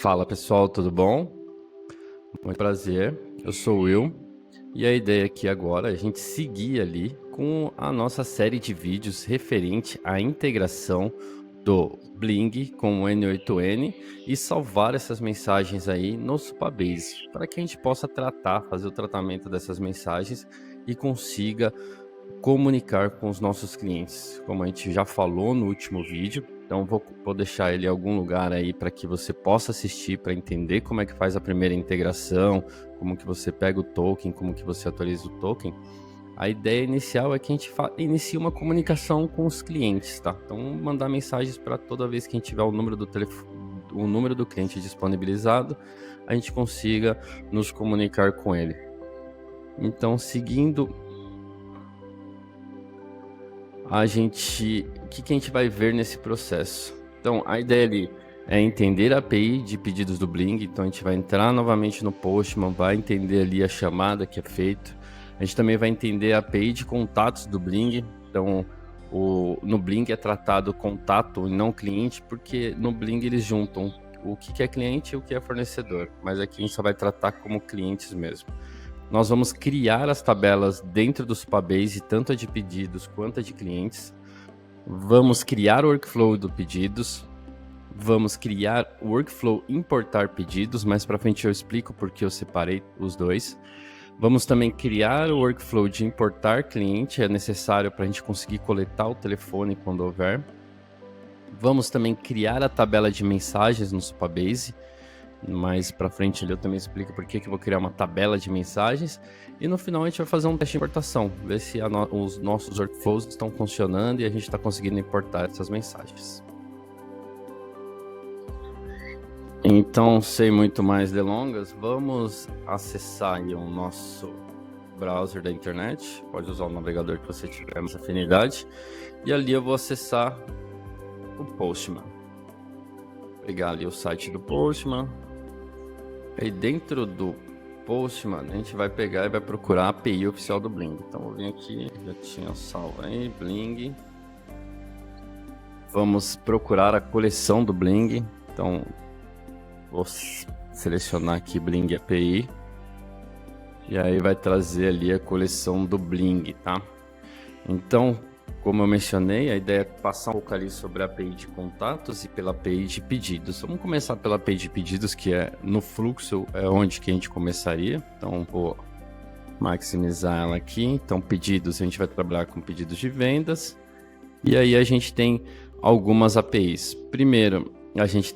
Fala pessoal, tudo bom? Muito prazer, eu sou o Will e a ideia aqui agora é a gente seguir ali com a nossa série de vídeos referente à integração do Bling com o N8N e salvar essas mensagens aí no Supabase, para que a gente possa fazer o tratamento dessas mensagens e consiga comunicar com os nossos clientes, como a gente já falou no último vídeo. Então vou deixar ele em algum lugar aí para que você possa assistir para entender como é que faz a primeira integração, como que você pega o token, como que você atualiza o token. A ideia inicial é que a gente inicie uma comunicação com os clientes, tá? Então mandar mensagens para toda vez que a gente tiver o número do telefone, o número do cliente disponibilizado, a gente consiga nos comunicar com ele. Então, seguindo o que a gente vai ver nesse processo? Então, a ideia ali é entender a API de pedidos do Bling. Então, a gente vai entrar novamente no Postman, vai entender ali a chamada que é feita. A gente também vai entender a API de contatos do Bling. Então, no Bling é tratado contato e não cliente, porque no Bling eles juntam o que é cliente e o que é fornecedor. Mas aqui a gente só vai tratar como clientes mesmo. Nós vamos criar as tabelas dentro do Supabase, tanto a de pedidos quanto a de clientes. Vamos criar o workflow do pedidos. Vamos criar o workflow importar pedidos. Mais para frente eu explico porque eu separei os dois. Vamos também criar o workflow de importar cliente. É necessário para a gente conseguir coletar o telefone quando houver. Vamos também criar a tabela de mensagens no Supabase. Mais para frente ali eu também explico por que eu vou criar uma tabela de mensagens. E no final a gente vai fazer um teste de importação, ver se os nossos workflows estão funcionando e a gente está conseguindo importar essas mensagens. Então, sem muito mais delongas, vamos acessar aí o nosso browser da internet. Pode usar o navegador que você tiver mais afinidade. E ali eu vou acessar o Postman. Vou pegar ali o site do Postman. Aí dentro do Postman, a gente vai pegar e vai procurar a API oficial do Bling. Então vou vir aqui, já tinha salvo aí, Bling. Vamos procurar a coleção do Bling. Então vou selecionar aqui Bling API. E aí vai trazer ali a coleção do Bling, tá? Então, como eu mencionei, a ideia é passar um pouco ali sobre a API de contatos e pela API de pedidos. Vamos começar pela API de pedidos, que é no fluxo, é onde que a gente começaria. Então, vou maximizar ela aqui. Então, pedidos, a gente vai trabalhar com pedidos de vendas. E aí a gente tem algumas APIs. Primeiro, a gente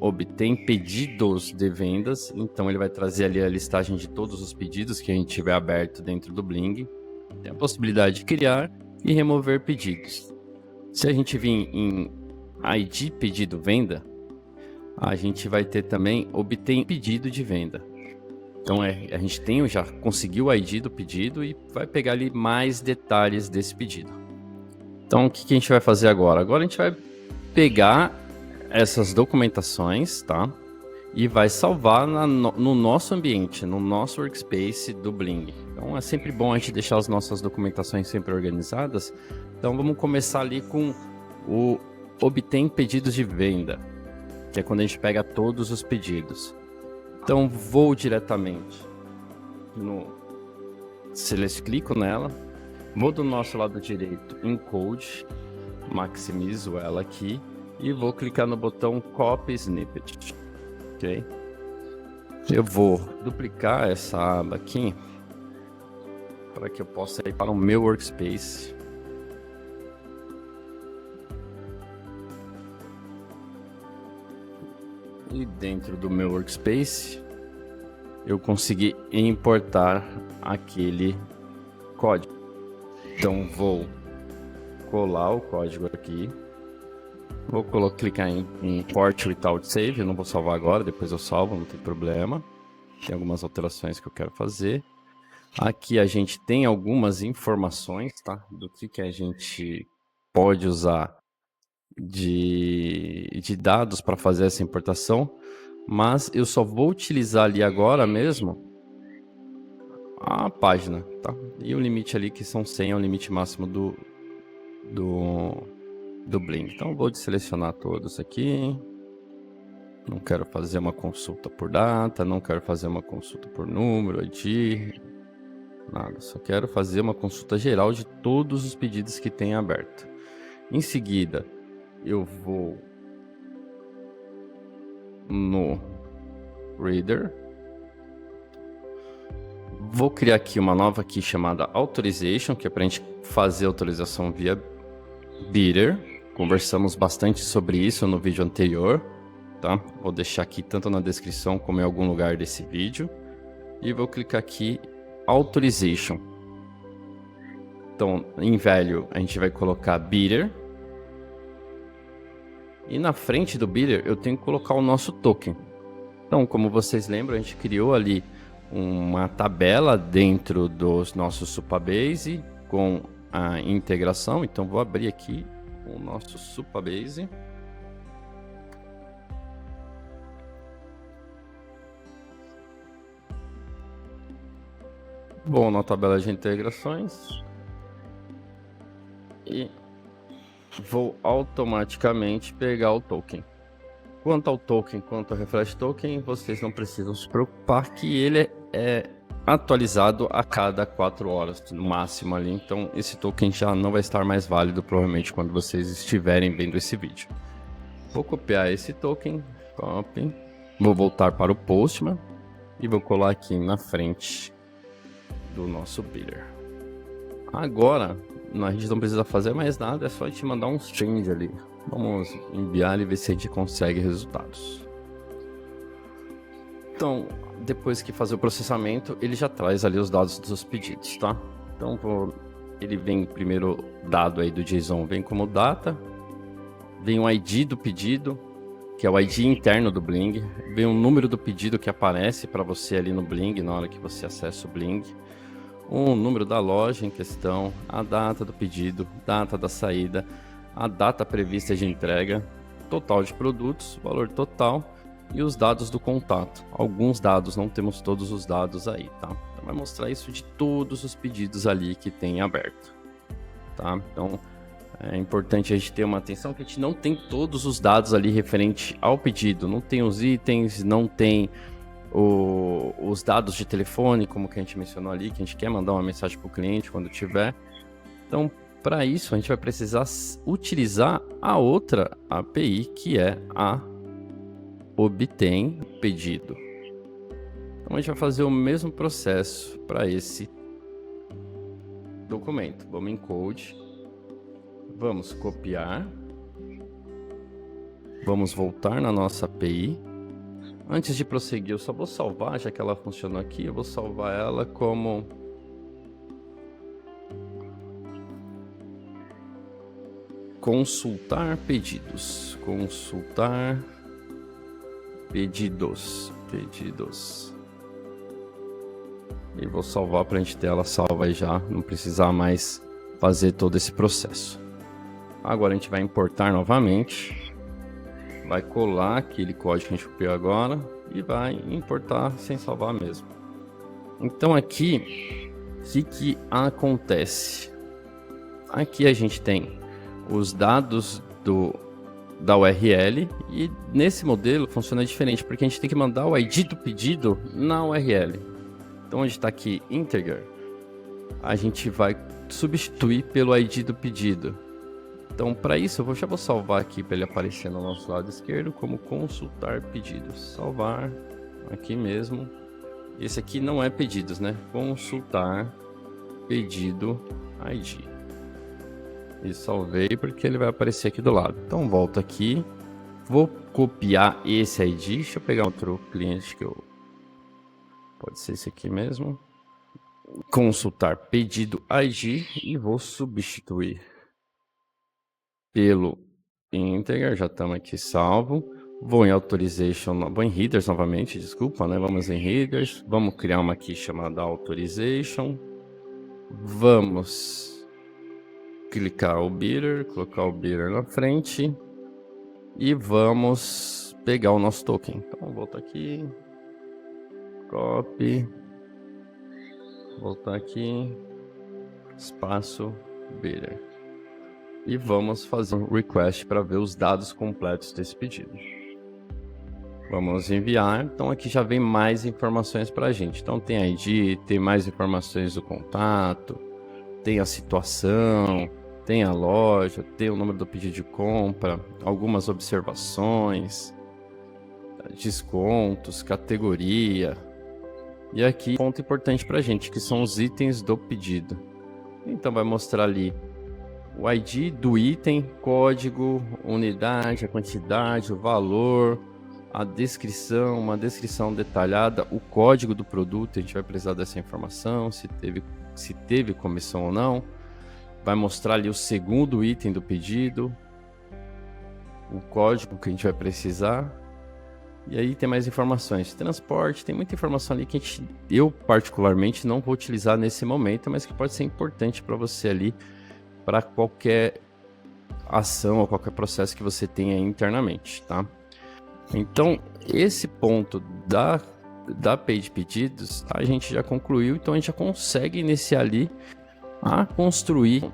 obtém pedidos de vendas. Então, ele vai trazer ali a listagem de todos os pedidos que a gente tiver aberto dentro do Bling. Tem a possibilidade de criar e remover pedidos. Se a gente vir em ID pedido venda, a gente vai ter também obter pedido de venda. Então a gente já conseguiu o ID do pedido e vai pegar ali mais detalhes desse pedido. Então o que a gente vai fazer agora? Agora a gente vai pegar essas documentações, tá? E vai salvar no nosso ambiente, no nosso workspace do Bling. Então é sempre bom a gente deixar as nossas documentações sempre organizadas. Então vamos começar ali com o obter pedidos de venda, que é quando a gente pega todos os pedidos. Então vou diretamente clico nela, vou do nosso lado direito em Code, maximizo ela aqui e vou clicar no botão Copy Snippet. Ok? Eu vou duplicar essa aba aqui para que eu possa ir para o meu workspace. E dentro do meu workspace, eu consegui importar aquele código. Então vou colar o código aqui. Vou clicar em Import Without Save, eu não vou salvar agora, depois eu salvo, não tem problema. Tem algumas alterações que eu quero fazer. Aqui a gente tem algumas informações, tá? Do que a gente pode usar de dados para fazer essa importação. Mas eu só vou utilizar ali agora mesmo a página, tá? E o limite ali que são 100 é o limite máximo do Bling. Então eu vou selecionar todos aqui. Não quero fazer uma consulta por data, não quero fazer uma consulta por número, ID, nada. Só quero fazer uma consulta geral de todos os pedidos que tem aberto. Em seguida, eu vou no Reader. Vou criar aqui uma nova key chamada Authorization, que é para a gente fazer autorização via Bidder. Conversamos bastante sobre isso no vídeo anterior, tá? Vou deixar aqui tanto na descrição como em algum lugar desse vídeo. E vou clicar aqui Authorization. Então, em value, a gente vai colocar Bidder. E na frente do Bidder, eu tenho que colocar o nosso token. Então, como vocês lembram, a gente criou ali uma tabela dentro dos nossos Supabase com a integração. Então, vou abrir aqui o nosso Supabase. Bom, na tabela de integrações. E vou automaticamente pegar o token. Quanto ao token, quanto ao refresh token, vocês não precisam se preocupar que ele é atualizado a cada 4 horas no máximo ali. Então esse token já não vai estar mais válido provavelmente quando vocês estiverem vendo esse vídeo. Vou copiar esse token, copy, vou voltar para o Postman e vou colar aqui na frente do nosso bidder. Agora a gente não precisa fazer mais nada, é só a gente mandar um string ali. Vamos enviar e ver se a gente consegue resultados. Então, depois que fazer o processamento, ele já traz ali os dados dos pedidos, tá? Então, ele vem primeiro dado aí do JSON, vem como data, vem o ID do pedido, que é o ID interno do Bling, vem o número do pedido que aparece para você ali no Bling, na hora que você acessa o Bling, o número da loja em questão, a data do pedido, data da saída, a data prevista de entrega, total de produtos, valor total e os dados do contato. Alguns dados, não temos todos os dados aí, tá? Então vai mostrar isso de todos os pedidos ali que tem aberto, tá? Então é importante a gente ter uma atenção que a gente não tem todos os dados ali referente ao pedido, não tem os itens, não tem os dados de telefone, como que a gente mencionou ali, que a gente quer mandar uma mensagem para o cliente quando tiver. Então, para isso, a gente vai precisar utilizar a outra API, que é a Obtém Pedido. Então, a gente vai fazer o mesmo processo para esse documento. Vamos em Code, vamos copiar, vamos voltar na nossa API. Antes de prosseguir, eu só vou salvar, já que ela funcionou aqui, eu vou salvar ela como consultar pedidos. Consultar pedidos. E vou salvar para a gente ter ela salva aí já, não precisar mais fazer todo esse processo. Agora a gente vai importar novamente. Vai colar aquele código que a gente copiou agora e vai importar sem salvar mesmo. Então aqui, o que acontece? Aqui a gente tem os dados da URL e nesse modelo funciona diferente, porque a gente tem que mandar o ID do pedido na URL. Então onde está aqui integer, a gente vai substituir pelo ID do pedido. Então, para isso, eu já vou salvar aqui para ele aparecer no nosso lado esquerdo como consultar pedidos. Salvar aqui mesmo. Esse aqui não é pedidos, né? Consultar pedido ID. E salvei porque ele vai aparecer aqui do lado. Então, volto aqui. Vou copiar esse ID. Deixa eu pegar outro cliente que eu... Pode ser esse aqui mesmo. Consultar pedido ID e vou substituir pelo integer, já estamos aqui salvo. Vou em authorization, vou em headers novamente, desculpa, né? Vamos em headers, vamos criar uma aqui chamada authorization. Vamos clicar o bidder, colocar o bidder na frente e vamos pegar o nosso token. Então volta aqui, copy, voltar aqui, espaço, bidder. E vamos fazer um request para ver os dados completos desse pedido. Vamos enviar. Então aqui já vem mais informações para a gente. Então tem ID, tem mais informações do contato, tem a situação, tem a loja, tem o número do pedido de compra, algumas observações, descontos, categoria. E aqui ponto importante para a gente, que são os itens do pedido. Então vai mostrar ali o ID do item, código, unidade, a quantidade, o valor, a descrição, uma descrição detalhada, o código do produto, a gente vai precisar dessa informação, se teve comissão ou não. Vai mostrar ali o segundo item do pedido, o código que a gente vai precisar. E aí tem mais informações. Transporte, tem muita informação ali que eu particularmente não vou utilizar nesse momento, mas que pode ser importante para você ali, para qualquer ação ou qualquer processo que você tenha internamente, tá? Então, esse ponto da API de pedidos, a gente já concluiu, então a gente já consegue iniciar ali a construir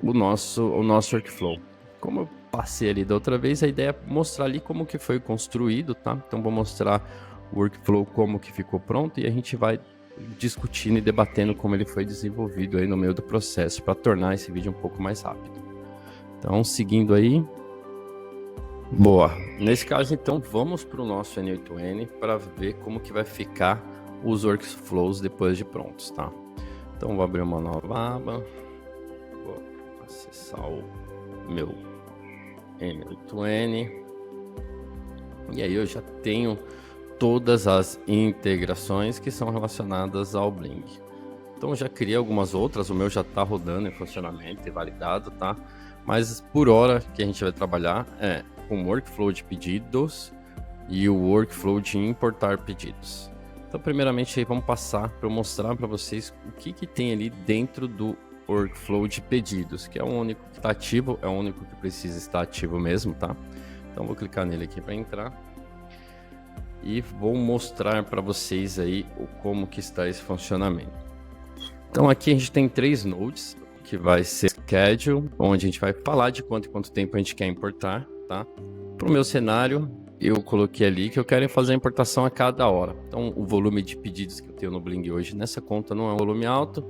o nosso workflow. Como eu passei ali da outra vez, a ideia é mostrar ali como que foi construído, tá? Então vou mostrar o workflow como que ficou pronto e a gente vai discutindo e debatendo como ele foi desenvolvido aí no meio do processo para tornar esse vídeo um pouco mais rápido. Então, seguindo aí. Boa. Nesse caso, então, vamos para o nosso N8N para ver como que vai ficar os workflows depois de prontos, tá? Então, vou abrir uma nova aba. Vou acessar o meu N8N. E aí eu já tenho todas as integrações que são relacionadas ao Bling. Então já criei algumas outras, o meu já está rodando em funcionamento e validado, tá? Mas por hora que a gente vai trabalhar é com o workflow de pedidos e o workflow de importar pedidos. Então primeiramente aí vamos passar para eu mostrar para vocês o que tem ali dentro do workflow de pedidos, que é o único que está ativo, é o único que precisa estar ativo mesmo, tá? Então vou clicar nele aqui para entrar e vou mostrar para vocês aí como que está esse funcionamento. Então aqui a gente tem 3 nodes, que vai ser schedule, onde a gente vai falar de quanto tempo a gente quer importar, tá? Para o meu cenário, eu coloquei ali que eu quero fazer a importação a cada hora. Então o volume de pedidos que eu tenho no Bling hoje nessa conta não é um volume alto,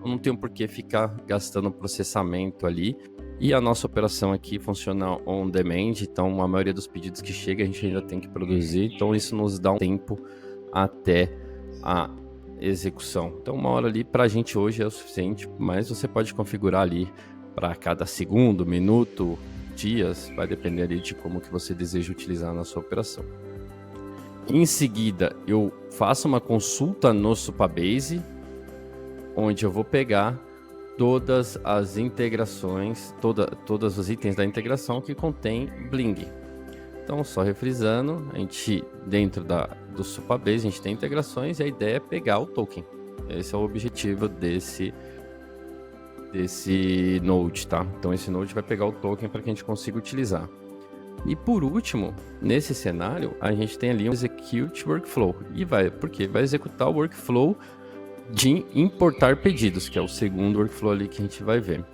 eu não tenho por que ficar gastando processamento ali. E a nossa operação aqui funciona on demand, então a maioria dos pedidos que chega a gente ainda tem que produzir, então isso nos dá um tempo até a execução. Então 1 hora ali para a gente hoje é o suficiente, mas você pode configurar ali para cada segundo, minuto, dias, vai depender ali de como que você deseja utilizar na sua operação. Em seguida eu faço uma consulta no Supabase, onde eu vou pegar todas as integrações, todos os itens da integração que contém Bling. Então, só refrisando, a gente dentro do Supabase a gente tem integrações e a ideia é pegar o token. Esse é o objetivo desse node, tá? Então esse node vai pegar o token para que a gente consiga utilizar. E por último, nesse cenário, a gente tem ali um execute workflow e vai executar o workflow de importar pedidos, que é o segundo workflow ali que a gente vai ver.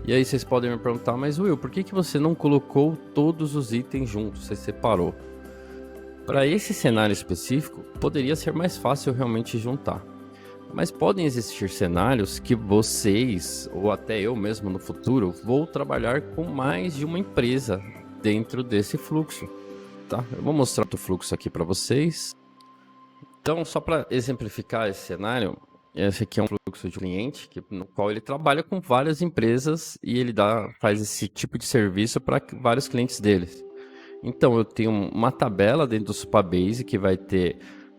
E aí vocês podem me perguntar, mas Will, por que você não colocou todos os itens juntos, você separou? Para esse cenário específico, poderia ser mais fácil realmente juntar. Mas podem existir cenários que vocês, ou até eu mesmo no futuro, vou trabalhar com mais de uma empresa dentro desse fluxo, tá? Eu vou mostrar o fluxo aqui para vocês. Então, só para exemplificar esse cenário, esse aqui é um fluxo de cliente no qual ele trabalha com várias empresas e ele faz esse tipo de serviço para vários clientes deles. Então, eu tenho uma tabela dentro do Supabase que vai ter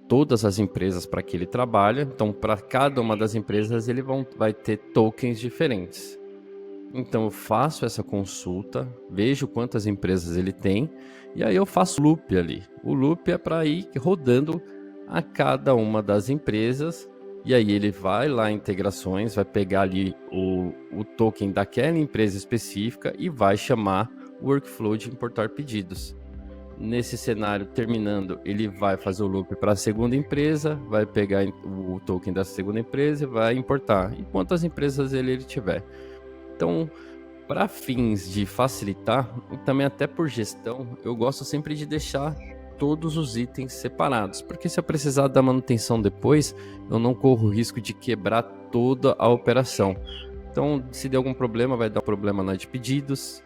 todas as empresas para que ele trabalha. Então, para cada uma das empresas, ele vai ter tokens diferentes. Então, eu faço essa consulta, vejo quantas empresas ele tem e aí eu faço loop ali. O loop é para ir rodando a cada uma das empresas, e aí ele vai lá em integrações, vai pegar ali o token daquela empresa específica e vai chamar o workflow de importar pedidos. Nesse cenário, terminando, ele vai fazer o loop para a segunda empresa, vai pegar o token da segunda empresa e vai importar, e quantas empresas ele tiver. Então, para fins de facilitar, e também até por gestão, eu gosto sempre de deixar todos os itens separados, porque se eu precisar da manutenção depois, eu não corro o risco de quebrar toda a operação. Então, se der algum problema, vai dar um problema na de pedidos.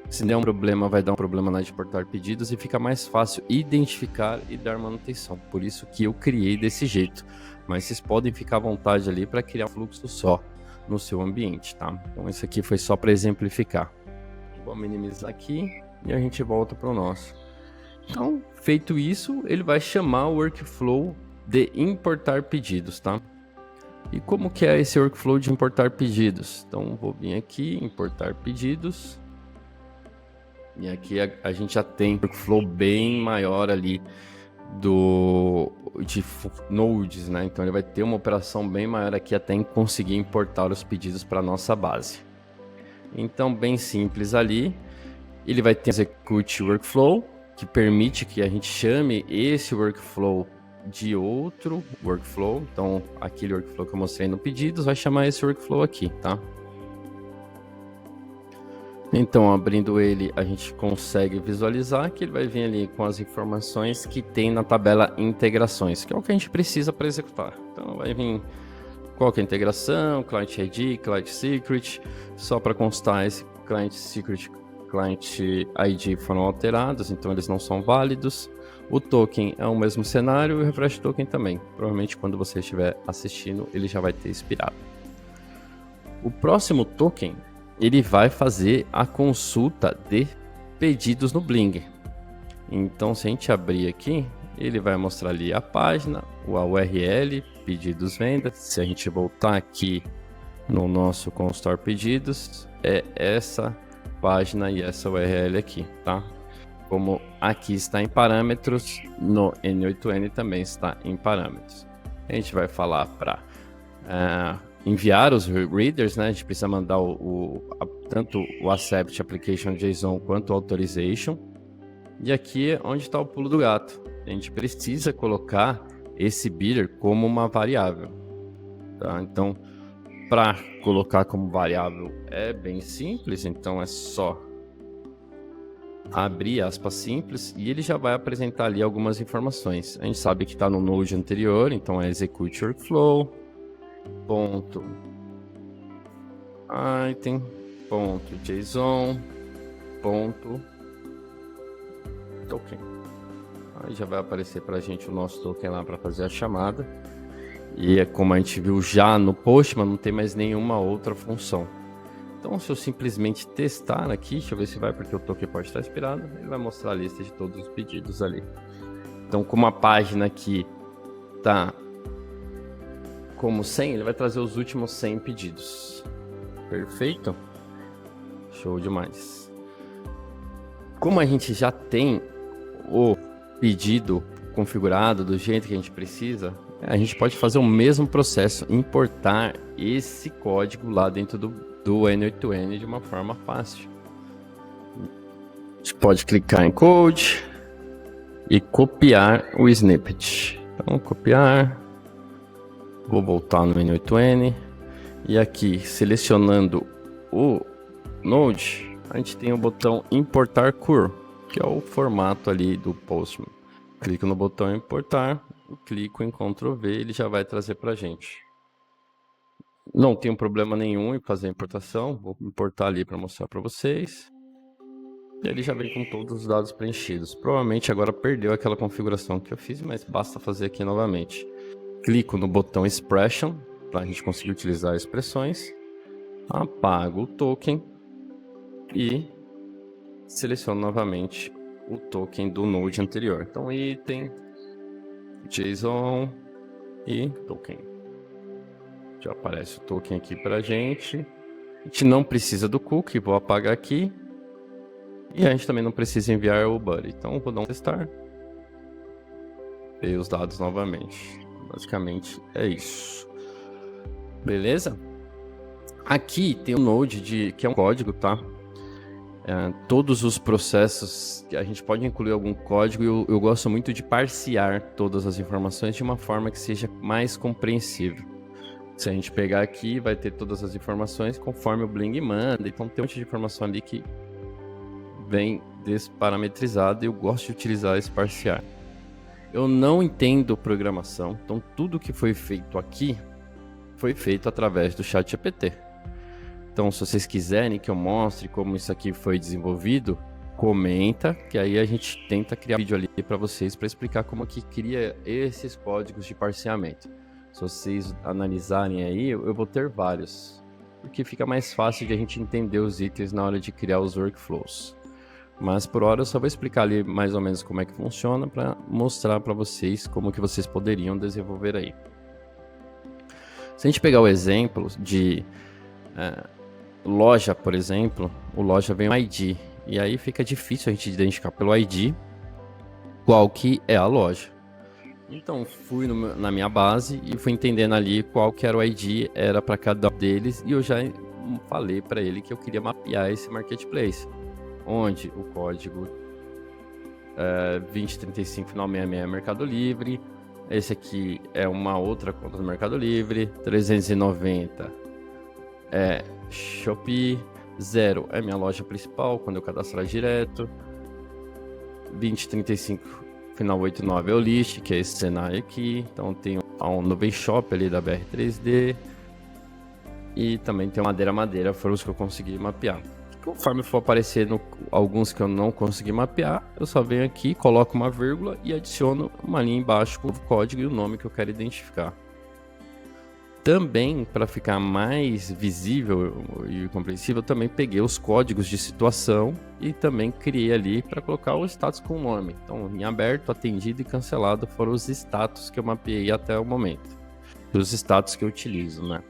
Se der um problema, vai dar um problema na de portar pedidos e fica mais fácil identificar e dar manutenção. Por isso que eu criei desse jeito. Mas vocês podem ficar à vontade ali para criar um fluxo só no seu ambiente, tá? Então, isso aqui foi só para exemplificar. Vou minimizar aqui e a gente volta para o nosso. Então, feito isso, ele vai chamar o workflow de importar pedidos, tá? E como que é esse workflow de importar pedidos? Então, vou vir aqui, importar pedidos. E aqui a gente já tem um workflow bem maior ali de nodes, né? Então, ele vai ter uma operação bem maior aqui até em conseguir importar os pedidos para a nossa base. Então, bem simples ali. Ele vai ter execute workflow, que permite que a gente chame esse workflow de outro workflow. Então, aquele workflow que eu mostrei no pedidos vai chamar esse workflow aqui, tá? Então, abrindo ele, a gente consegue visualizar que ele vai vir ali com as informações que tem na tabela integrações, que é o que a gente precisa para executar. Então, vai vir qual que é a integração, client ID, client secret, só para constar esse client secret, client ID foram alterados, então eles não são válidos. O token é o mesmo cenário e o refresh token também. Provavelmente quando você estiver assistindo, ele já vai ter expirado. O próximo token, ele vai fazer a consulta de pedidos no Bling. Então, se a gente abrir aqui, ele vai mostrar ali a página, a URL, pedidos vendas. Se a gente voltar aqui no nosso Consultor Pedidos, é essa página e essa URL aqui, tá? Como aqui está em parâmetros, no N8N também está em parâmetros. A gente vai falar para enviar os readers, né? A gente precisa mandar tanto o accept application JSON quanto o authorization. E aqui é onde está o pulo do gato. A gente precisa colocar esse bidder como uma variável, tá? Então, para colocar como variável é bem simples, então é só abrir aspas simples e ele já vai apresentar ali algumas informações. A gente sabe que está no node anterior, então é execute workflow, ponto item, ponto JSON, ponto token. Aí já vai aparecer para a gente o nosso token lá para fazer a chamada. E é como a gente viu já no Postman, não tem mais nenhuma outra função. Então, se eu simplesmente testar aqui, deixa eu ver se vai, porque o token pode estar expirado, ele vai mostrar a lista de todos os pedidos ali. Então, como a página aqui tá como 100, ele vai trazer os últimos 100 pedidos. Perfeito? Show demais. Como a gente já tem o pedido configurado do jeito que a gente precisa, a gente pode fazer o mesmo processo, importar esse código lá dentro do N8N de uma forma fácil. A gente pode clicar em Code e copiar o snippet. Então, copiar. Vou voltar no N8N. E aqui, selecionando o Node, a gente tem o botão Importar CUR, que é o formato ali do Postman. Clico no botão Importar, clico em Ctrl V, ele já vai trazer para a gente. Não tenho problema nenhum em fazer a importação, vou importar ali para mostrar para vocês. E ele já vem com todos os dados preenchidos. Provavelmente agora perdeu aquela configuração que eu fiz, mas basta fazer aqui novamente. Clico no botão Expression, para a gente conseguir utilizar expressões. Apago o token e seleciono novamente o token do node anterior. Então, item, JSON e token. Já aparece o token aqui para a gente. A gente não precisa do cookie, vou apagar aqui. E a gente também não precisa enviar o buddy. Então, vou dar um testar. E os dados novamente. Basicamente é isso. Beleza? Aqui tem um node que é um código, tá? Todos os processos, a gente pode incluir algum código, e eu gosto muito de parsear todas as informações de uma forma que seja mais compreensível. Se a gente pegar aqui, vai ter todas as informações conforme o Bling manda, então tem um monte de informação ali que vem desparametrizado e eu gosto de utilizar esse parsear. Eu não entendo programação, então tudo que foi feito aqui foi feito através do ChatGPT. Então, se vocês quiserem que eu mostre como isso aqui foi desenvolvido, comenta, que aí a gente tenta criar um vídeo ali para vocês para explicar como que cria esses códigos de parseamento. Se vocês analisarem aí, eu vou ter vários, porque fica mais fácil de a gente entender os itens na hora de criar os workflows. Mas por hora eu só vou explicar ali mais ou menos como é que funciona para mostrar para vocês como que vocês poderiam desenvolver aí. Se a gente pegar o exemplo de loja, por exemplo, o loja vem um ID, e aí fica difícil a gente identificar pelo ID qual que é a loja. Então fui na minha base e fui entendendo ali qual que era o ID, era para cada um deles, e eu já falei para ele que eu queria mapear esse marketplace, onde o código 2035 final 66 é Mercado Livre, esse aqui é uma outra conta do Mercado Livre, 390 é Shopee, 0 é minha loja principal, quando eu cadastrar direto, 2035 final 89 é o list, que é esse cenário aqui, então tem um Nuvem Shop ali da BR3D, e também tem o Madeira, foram os que eu consegui mapear. Conforme for aparecendo alguns que eu não consegui mapear, eu só venho aqui, coloco uma vírgula e adiciono uma linha embaixo com o código e o nome que eu quero identificar. Também, para ficar mais visível e compreensível, também peguei os códigos de situação e também criei ali para colocar o status com o nome. Então, em aberto, atendido e cancelado foram os status que eu mapeei até o momento. Os status que eu utilizo, né?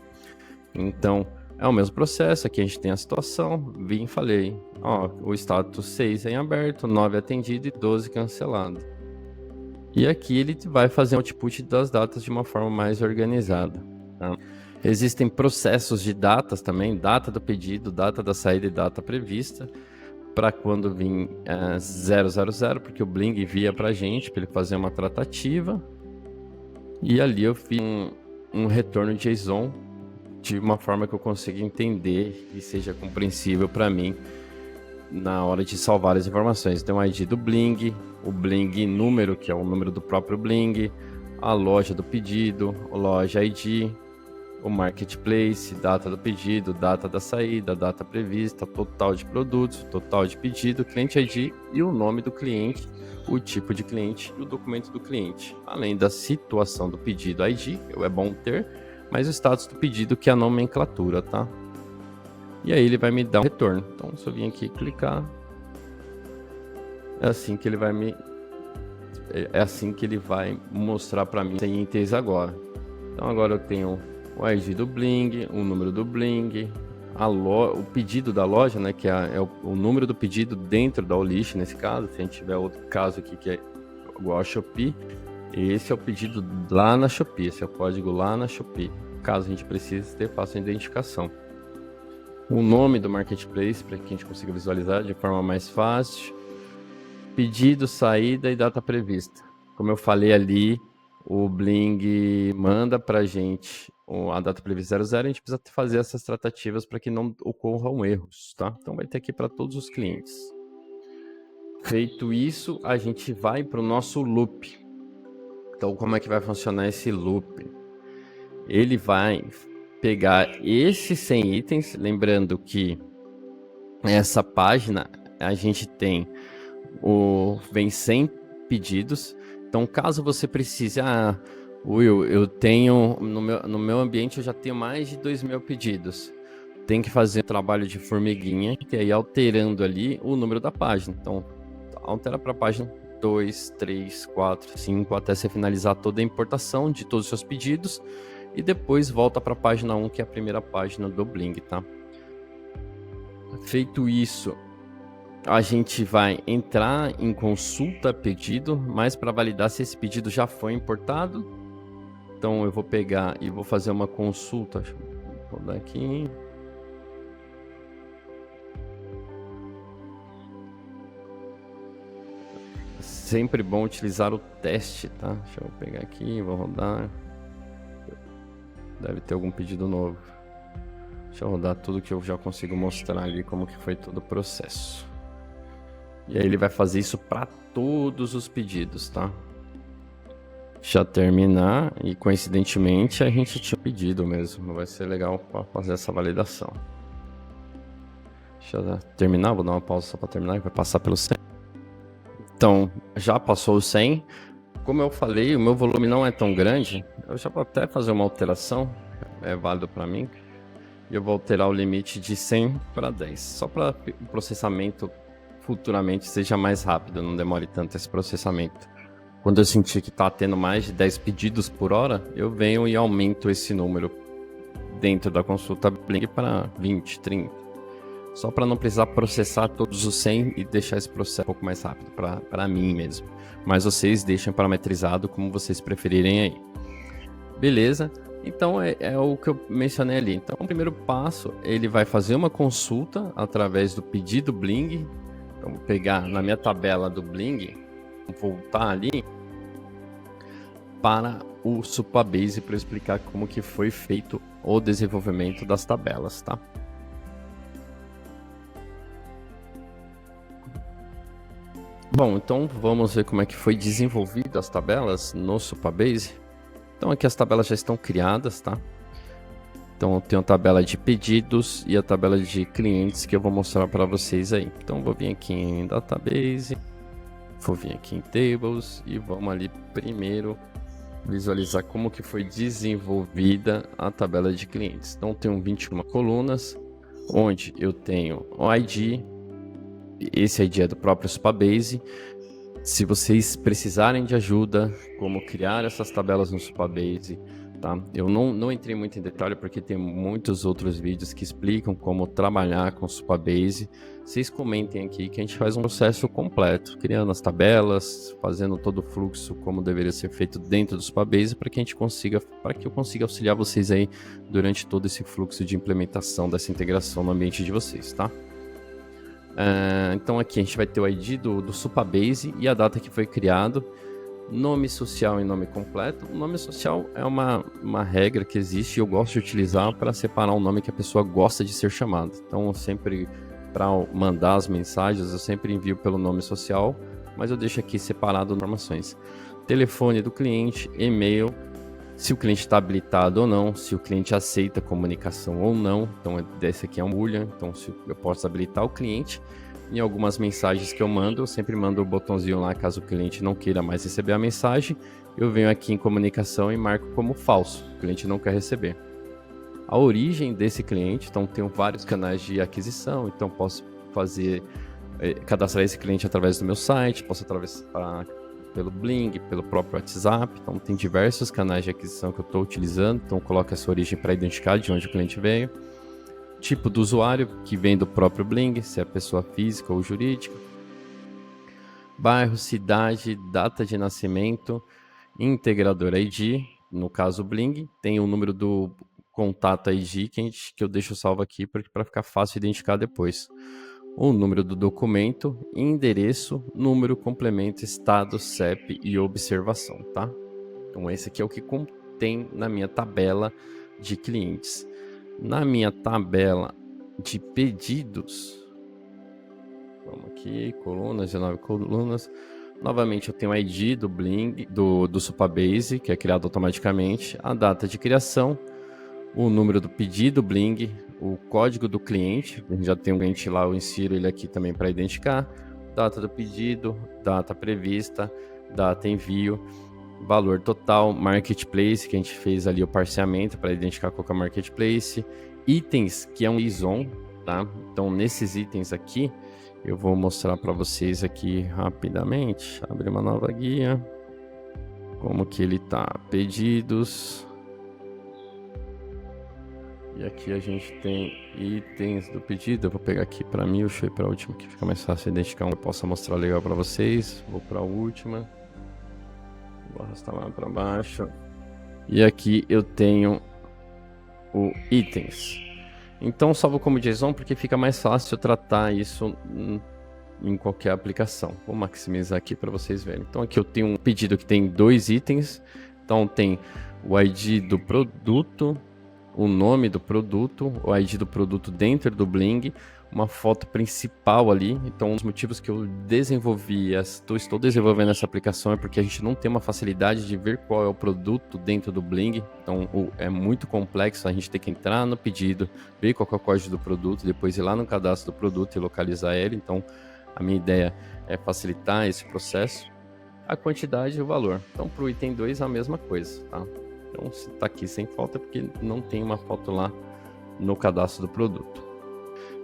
Então, é o mesmo processo, aqui a gente tem a situação, vim e falei, ó, o status 6 é em aberto, 9 é atendido e 12 cancelado. E aqui ele vai fazer o output das datas de uma forma mais organizada. Tá? Existem processos de datas também, data do pedido, data da saída e data prevista, para quando vir 000, porque o Bling envia para a gente, para ele fazer uma tratativa. E ali eu fiz um retorno JSON, de uma forma que eu consiga entender e seja compreensível para mim na hora de salvar as informações. Tem o ID do Bling, o Bling número, que é o número do próprio Bling, a loja do pedido, o loja ID, o marketplace, data do pedido, data da saída, data prevista, total de produtos, total de pedido, cliente ID e o nome do cliente, o tipo de cliente e o documento do cliente. Além da situação do pedido ID, que é bom ter, mas o status do pedido, que é a nomenclatura, tá? E aí ele vai me dar um retorno. Então, se eu vim aqui clicar, é assim que ele vai mostrar para mim sem itens agora. Então agora eu tenho o ID do Bling, o número do Bling, o pedido da loja, né, que é o número do pedido dentro da list, nesse caso. Se a gente tiver outro caso aqui que é igual a Shopee, esse é o pedido lá na Shopee, esse é o código lá na Shopee, caso a gente precise ter fácil identificação. O nome do marketplace, para que a gente consiga visualizar de forma mais fácil. Pedido, saída e data prevista. Como eu falei ali, o Bling manda para a gente a data prevista 00, a gente precisa fazer essas tratativas para que não ocorram erros, tá? Então vai ter aqui para todos os clientes. Feito isso, a gente vai para o nosso loop. Então, como é que vai funcionar esse loop? Ele vai pegar esses 100 itens, lembrando que essa página a gente tem vem 100 pedidos. Então, caso você precise, Will, eu tenho no meu ambiente eu já tenho mais de 2.000 pedidos. Tem que fazer um trabalho de formiguinha, que aí alterando ali o número da página. Então, altera para a página 2, 3, 4, 5, até você finalizar toda a importação de todos os seus pedidos, e depois volta para a página 1, que é a primeira página do Bling, tá? Feito isso, a gente vai entrar em consulta pedido, mas para validar se esse pedido já foi importado. Então eu vou pegar e vou fazer uma consulta. Deixa eu rodar aqui. Sempre bom utilizar o teste, tá? Deixa eu pegar aqui, vou rodar. Deve ter algum pedido novo. Deixa eu rodar tudo que eu já consigo mostrar ali como que foi todo o processo. E aí ele vai fazer isso para todos os pedidos, tá? já terminar e coincidentemente a gente tinha pedido mesmo. Vai ser legal para fazer essa validação. Deixa eu terminar, vou dar uma pausa só para terminar, vai passar pelo 100. Então, já passou o 100. Como eu falei, o meu volume não é tão grande. Eu já vou até fazer uma alteração, é válido para mim. Eu vou alterar o limite de 100 para 10, só para o processamento futuramente seja mais rápido, não demore tanto esse processamento. Quando eu sentir que está tendo mais de 10 pedidos por hora, eu venho e aumento esse número dentro da consulta Bling para 20, 30. Só para não precisar processar todos os 100 e deixar esse processo um pouco mais rápido para mim mesmo. Mas vocês deixem parametrizado como vocês preferirem aí. Beleza? Então é o que eu mencionei ali. Então o primeiro passo, ele vai fazer uma consulta através do pedido Bling. Então vou pegar na minha tabela do Bling, voltar ali para o Supabase para explicar como que foi feito o desenvolvimento das tabelas, tá? Bom, então vamos ver como é que foi desenvolvido as tabelas no Supabase. Então aqui as tabelas já estão criadas, tá? Então eu tenho a tabela de pedidos e a tabela de clientes que eu vou mostrar para vocês aí. Então vou vir aqui em Database, vou vir aqui em Tables e vamos ali primeiro visualizar como que foi desenvolvida a tabela de clientes. Então tenho 21 colunas, onde eu tenho o ID, esse ID é do próprio Supabase. Se vocês precisarem de ajuda, como criar essas tabelas no Supabase, tá? Eu não entrei muito em detalhe porque tem muitos outros vídeos que explicam como trabalhar com o Supabase. Vocês comentem aqui que a gente faz um processo completo, criando as tabelas, fazendo todo o fluxo como deveria ser feito dentro do Supabase para que eu consiga auxiliar vocês aí durante todo esse fluxo de implementação dessa integração no ambiente de vocês, tá? Então aqui a gente vai ter o ID do Supabase e a data que foi criado, nome social e nome completo. O nome social é uma regra que existe e eu gosto de utilizar para separar o nome que a pessoa gosta de ser chamada. Então eu sempre, para mandar as mensagens, eu sempre envio pelo nome social, mas eu deixo aqui separado informações. Telefone do cliente, e-mail, se o cliente está habilitado ou não, se o cliente aceita comunicação ou não. Então esse aqui é um boolean, então se eu posso habilitar o cliente. Em algumas mensagens que eu sempre mando o botãozinho lá caso o cliente não queira mais receber a mensagem. Eu venho aqui em comunicação e marco como falso, o cliente não quer receber. A origem desse cliente, então tenho vários canais de aquisição, então posso cadastrar esse cliente através do meu site, posso atravessar pelo Bling, pelo próprio WhatsApp. Então tem diversos canais de aquisição que eu estou utilizando, então coloco essa origem para identificar de onde o cliente veio. Tipo do usuário, que vem do próprio Bling, se é pessoa física ou jurídica. Bairro, cidade, data de nascimento, integrador ID, no caso Bling, tem o número do contato ID que eu deixo salvo aqui para ficar fácil de identificar depois. O número do documento, endereço, número, complemento, estado, CEP e observação, tá? Então esse aqui é o que contém na minha tabela de clientes. Na minha tabela de pedidos, vamos aqui, colunas, 19 colunas. Novamente eu tenho o ID do Bling, do Supabase, que é criado automaticamente, a data de criação, o número do pedido Bling, o código do cliente, a gente já tem um cliente lá, eu insiro ele aqui também para identificar, data do pedido, data prevista, data envio, valor total, marketplace, que a gente fez ali o parceamento para identificar qual que é o marketplace, itens, que é um ISON, tá? Então nesses itens aqui, eu vou mostrar para vocês aqui rapidamente, abrir uma nova guia, como que ele tá, pedidos. E aqui a gente tem itens do pedido. Eu vou pegar aqui para mim, deixa eu ir para a última que fica mais fácil de identificar eu possa mostrar legal para vocês. Vou para a última. Vou arrastar lá para baixo. E aqui eu tenho o itens. Então salvo como JSON porque fica mais fácil tratar isso em qualquer aplicação. Vou maximizar aqui para vocês verem. Então aqui eu tenho um pedido que tem 2 itens. Então tem o ID do produto, o nome do produto, o ID do produto dentro do Bling, uma foto principal ali. Então, um dos motivos que eu desenvolvi, estou desenvolvendo essa aplicação é porque a gente não tem uma facilidade de ver qual é o produto dentro do Bling. Então, é muito complexo, a gente tem que entrar no pedido, ver qual é o código do produto, depois ir lá no cadastro do produto e localizar ele. Então, a minha ideia é facilitar esse processo. A quantidade e o valor. Então, para o item 2 é a mesma coisa, tá? Então, se está aqui sem foto é porque não tem uma foto lá no cadastro do produto.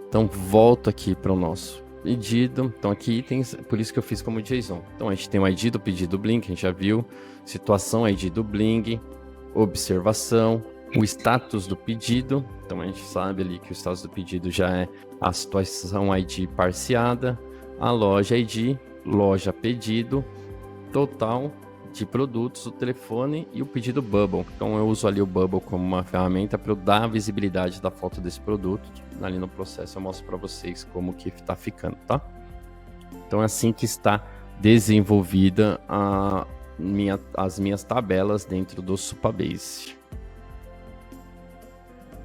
Então, volto aqui para o nosso pedido. Então, aqui itens, por isso que eu fiz como JSON. Então, a gente tem o ID do pedido do Bling, que a gente já viu. Situação, ID do Bling. Observação. O status do pedido. Então, a gente sabe ali que o status do pedido já é a situação ID parciada. A loja ID, loja pedido. Total de produtos, o telefone e o pedido Bubble. Então eu uso ali o Bubble como uma ferramenta para eu dar a visibilidade da foto desse produto. Ali no processo eu mostro para vocês como que está ficando, tá? Então é assim que está desenvolvida as minhas tabelas dentro do Supabase.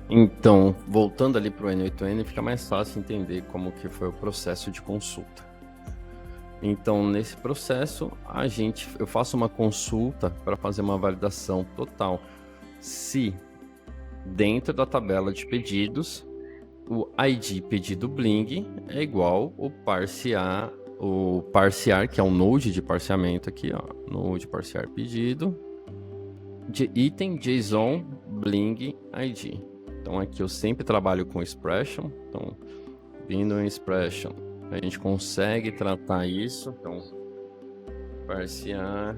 Então, voltando ali para o N8N, fica mais fácil entender como que foi o processo de consulta. Então, nesse processo, eu faço uma consulta para fazer uma validação total. Se dentro da tabela de pedidos, o ID pedido Bling é igual o parsear, que é um node de parseamento aqui, ó, node parsear pedido, de item JSON Bling ID. Então, aqui eu sempre trabalho com expression. Então, vindo em expression, a gente consegue tratar isso. Então, parsear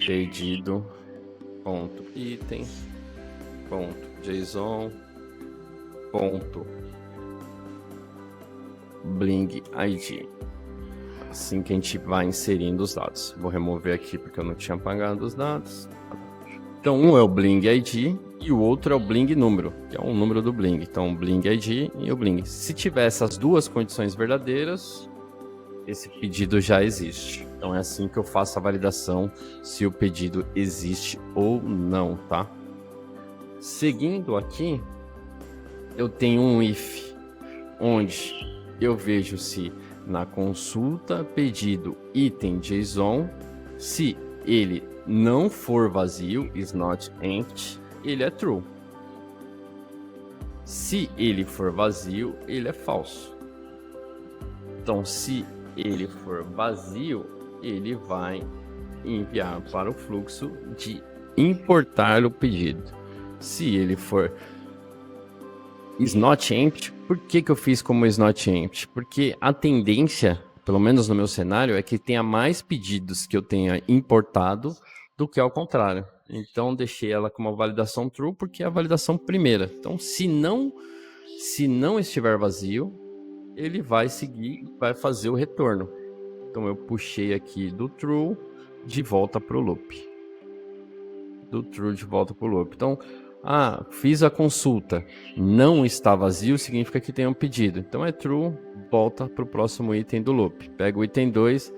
pedido ponto item ponto JSON ponto Bling ID. Assim que a gente vai inserindo os dados. Vou remover aqui porque eu não tinha apagado os dados. Então, um é o Bling ID e o outro é o Bling número, que é o número do Bling. Então, Bling ID e o Bling. Se tiver essas duas condições verdadeiras, esse pedido já existe. Então, é assim que eu faço a validação se o pedido existe ou não, tá? Seguindo aqui, eu tenho um if, onde eu vejo se na consulta pedido item JSON, se ele não for vazio, is not empty, ele é true. Se ele for vazio, ele é falso. Então, se ele for vazio, ele vai enviar para o fluxo de importar o pedido. Se ele for is not empty, por que eu fiz como is not empty? Porque a tendência, pelo menos no meu cenário, é que tenha mais pedidos que eu tenha importado do que ao contrário. Então, deixei ela com uma validação true, porque é a validação primeira. Então, se não estiver vazio, ele vai seguir, vai fazer o retorno. Então, eu puxei aqui do true de volta para o loop. Do true de volta para o loop. Então, fiz a consulta, não está vazio, significa que tem um pedido. Então, é true, volta para o próximo item do loop. Pega o item 2,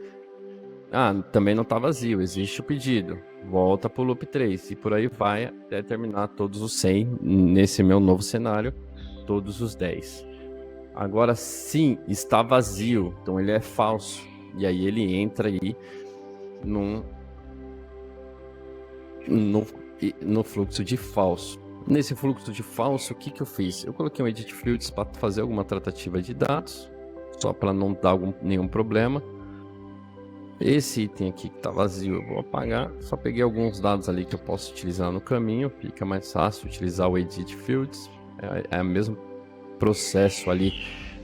também não está vazio, existe o pedido. Volta para o loop 3 e por aí vai até terminar todos os 100 nesse meu novo cenário, todos os 10. Agora sim, está vazio, então ele é falso. E aí ele entra aí no fluxo de falso. Nesse fluxo de falso, o que eu fiz? Eu coloquei um edit fields para fazer alguma tratativa de dados, só para não dar nenhum problema. Esse item aqui que está vazio eu vou apagar. Só peguei alguns dados ali que eu posso utilizar no caminho. Fica mais fácil utilizar o edit fields. É o mesmo processo ali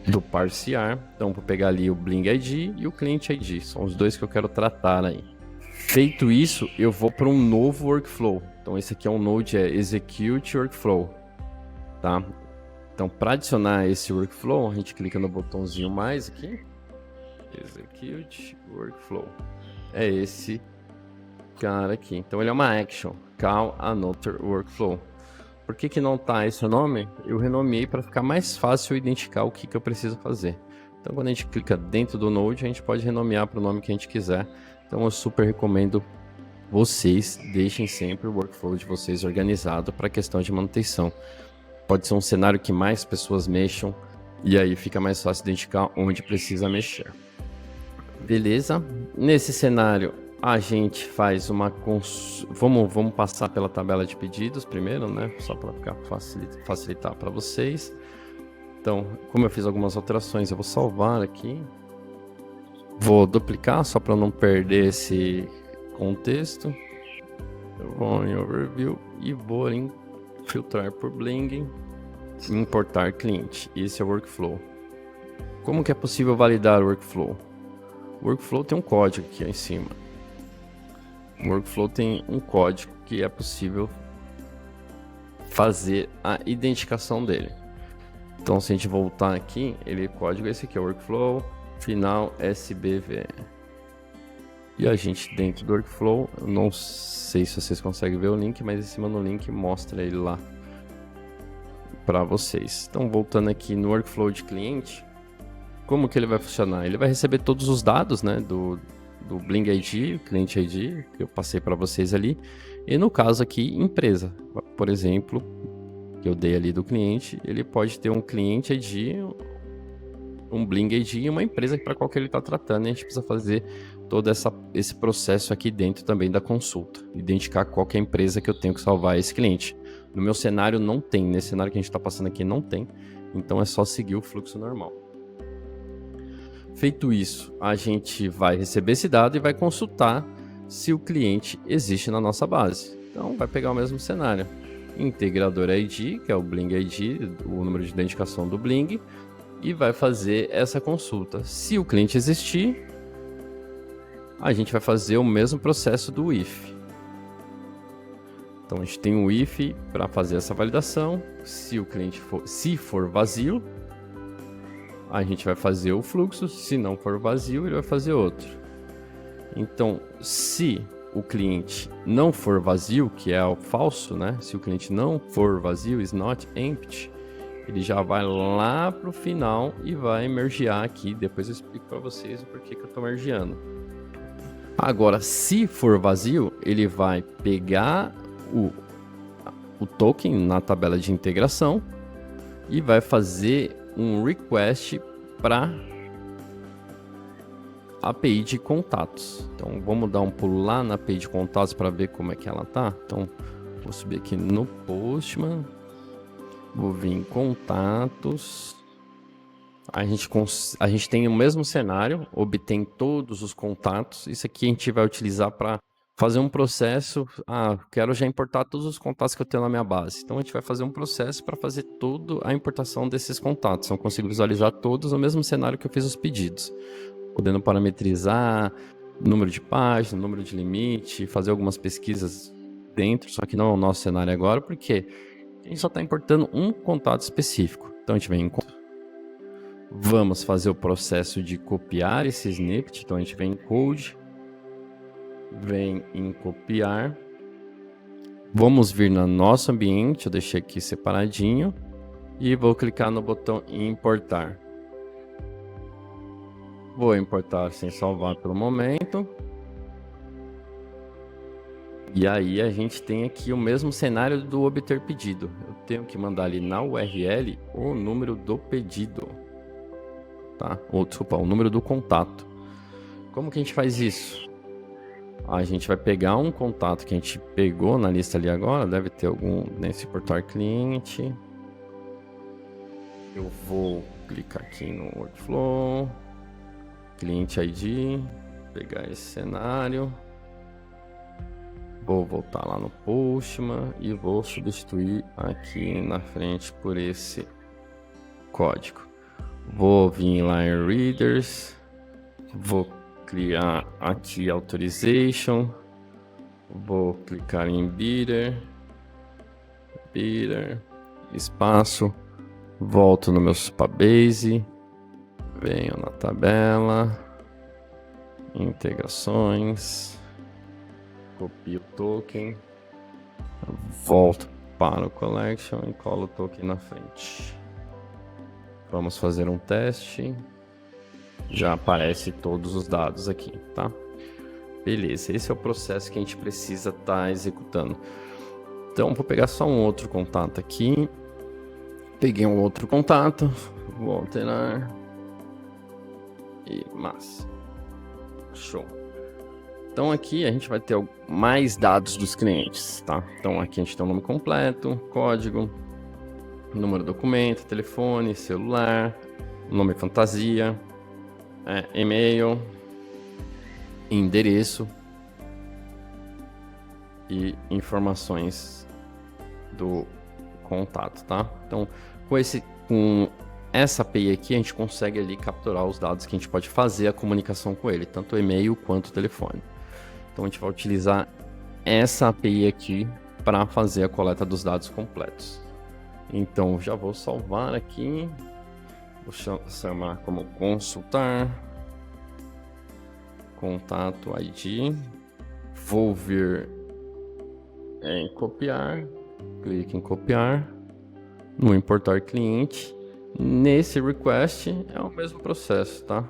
do parsear. Então vou pegar ali o Bling ID e o Client ID. São os dois que eu quero tratar aí. Feito isso, eu vou para um novo workflow. Então esse aqui é um node, Execute Workflow, tá? Então para adicionar esse workflow, a gente clica no botãozinho mais aqui. Execute Workflow. É esse cara aqui. Então ele é uma action. Call Another Workflow. Por que não tá esse o nome? Eu renomeei para ficar mais fácil identificar o que eu preciso fazer. Então quando a gente clica dentro do Node, a gente pode renomear para o nome que a gente quiser. Então eu super recomendo vocês deixem sempre o workflow de vocês organizado para a questão de manutenção. pode ser um cenário que mais pessoas mexam, e aí fica mais fácil identificar onde precisa mexer. Beleza? Nesse cenário, a gente faz uma vamos passar pela tabela de pedidos primeiro, né? Só para facilitar para vocês. Então, como eu fiz algumas alterações, eu vou salvar aqui. Vou duplicar só para não perder esse contexto. Eu vou em Overview e vou em Filtrar por Bling, Importar Cliente. Esse é o Workflow. Como que é possível validar o Workflow? O Workflow tem um código aqui em cima. O Workflow tem um código que é possível fazer a identificação dele. Então, se a gente voltar aqui, o código é esse aqui, é o Workflow final SBV. E a gente dentro do Workflow, eu não sei se vocês conseguem ver o link, mas em cima no link mostra ele lá para vocês. Então, voltando aqui no Workflow de cliente, como que ele vai funcionar? Ele vai receber todos os dados, né, do Bling ID, Cliente ID, que eu passei para vocês ali. E no caso aqui, empresa. Por exemplo, que eu dei ali do cliente, ele pode ter um Cliente ID, um Bling ID e uma empresa para qual que ele está tratando. E a gente precisa fazer todo esse processo aqui dentro também da consulta. Identificar qual que é a empresa que eu tenho que salvar esse cliente. No meu cenário não tem, nesse cenário que a gente está passando aqui não tem. Então é só seguir o fluxo normal. Feito isso, a gente vai receber esse dado e vai consultar se o cliente existe na nossa base. Então, vai pegar o mesmo cenário. Integrador ID, que é o Bling ID, o número de identificação do Bling, e vai fazer essa consulta. Se o cliente existir, a gente vai fazer o mesmo processo do if. Então, a gente tem um if para fazer essa validação. Se o cliente for vazio, a gente vai fazer o fluxo, se não for vazio, ele vai fazer outro. Então, se o cliente não for vazio, que é o falso, né? Se o cliente não for vazio, is not empty, ele já vai lá para o final e vai mergear aqui. Depois eu explico para vocês o porquê que eu estou mergeando. Agora, se for vazio, ele vai pegar o token na tabela de integração e vai fazer um request para API de contatos. Então vamos dar um pulo lá na API de contatos para ver como é que ela tá. Então vou subir aqui no Postman, vou vir em contatos. A gente tem o mesmo cenário, obtém todos os contatos. Isso aqui a gente vai utilizar para fazer um processo. Quero já importar todos os contatos que eu tenho na minha base. Então a gente vai fazer um processo para fazer toda a importação desses contatos. Então eu consigo visualizar todos no mesmo cenário que eu fiz os pedidos, podendo parametrizar número de página, número de limite, fazer algumas pesquisas dentro, só que não é o nosso cenário agora, porque a gente só está importando um contato específico. Então a gente vem em vamos fazer o processo de copiar esse snippet. Então a gente vem em code, vem em copiar, vamos vir no nosso ambiente, eu deixei aqui separadinho, e vou clicar no botão importar. Vou importar sem salvar pelo momento. E aí a gente tem aqui o mesmo cenário do obter pedido. Eu tenho que mandar ali na URL o número do pedido, tá? Desculpa, o número do contato. Como que a gente faz isso? A gente vai pegar um contato que a gente pegou na lista ali agora, deve ter algum nesse portar cliente. Eu vou clicar aqui no Workflow, Cliente ID, pegar esse cenário, vou voltar lá no Postman e vou substituir aqui na frente por esse código. Vou vir lá em Readers, vou criar aqui Authorization, vou clicar em Bidder, espaço, volto no meu Supabase, venho na tabela, integrações, copio o token, volto para o collection e colo o token na frente. Vamos fazer um teste. Já aparece todos os dados aqui, tá? Beleza, esse é o processo que a gente precisa estar executando. Então, vou pegar só um outro contato aqui. Peguei um outro contato, vou alterar e massa. Show. Então aqui a gente vai ter mais dados dos clientes, tá? Então aqui a gente tem o nome completo, código, número do documento, telefone, celular, nome fantasia, e-mail, endereço e informações do contato, tá? Então com essa API aqui a gente consegue ali capturar os dados que a gente pode fazer a comunicação com ele, tanto e-mail quanto telefone. Então a gente vai utilizar essa API aqui para fazer a coleta dos dados completos. Então já vou salvar aqui, vou chamar como consultar, contato ID, vou vir em copiar, clique em copiar, no importar cliente. Nesse request é o mesmo processo, tá?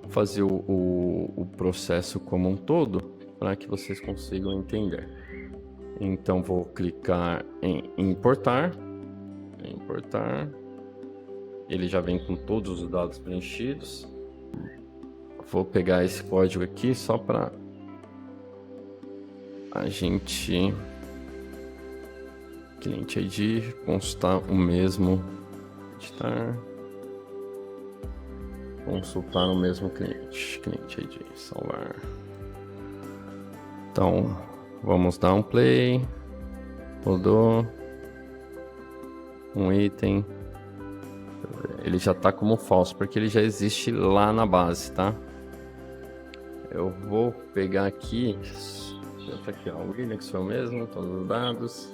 Vou fazer o processo como um todo para que vocês consigam entender. Então vou clicar em importar, ele já vem com todos os dados preenchidos. Vou pegar esse código aqui só para a gente, cliente ID, consultar o mesmo, editar, consultar o mesmo cliente ID, salvar. Então vamos dar um play, rodou, um item, ele já está como falso porque ele já existe lá na base, tá? Eu vou pegar aqui, o William, que sou eu mesmo, todos os dados.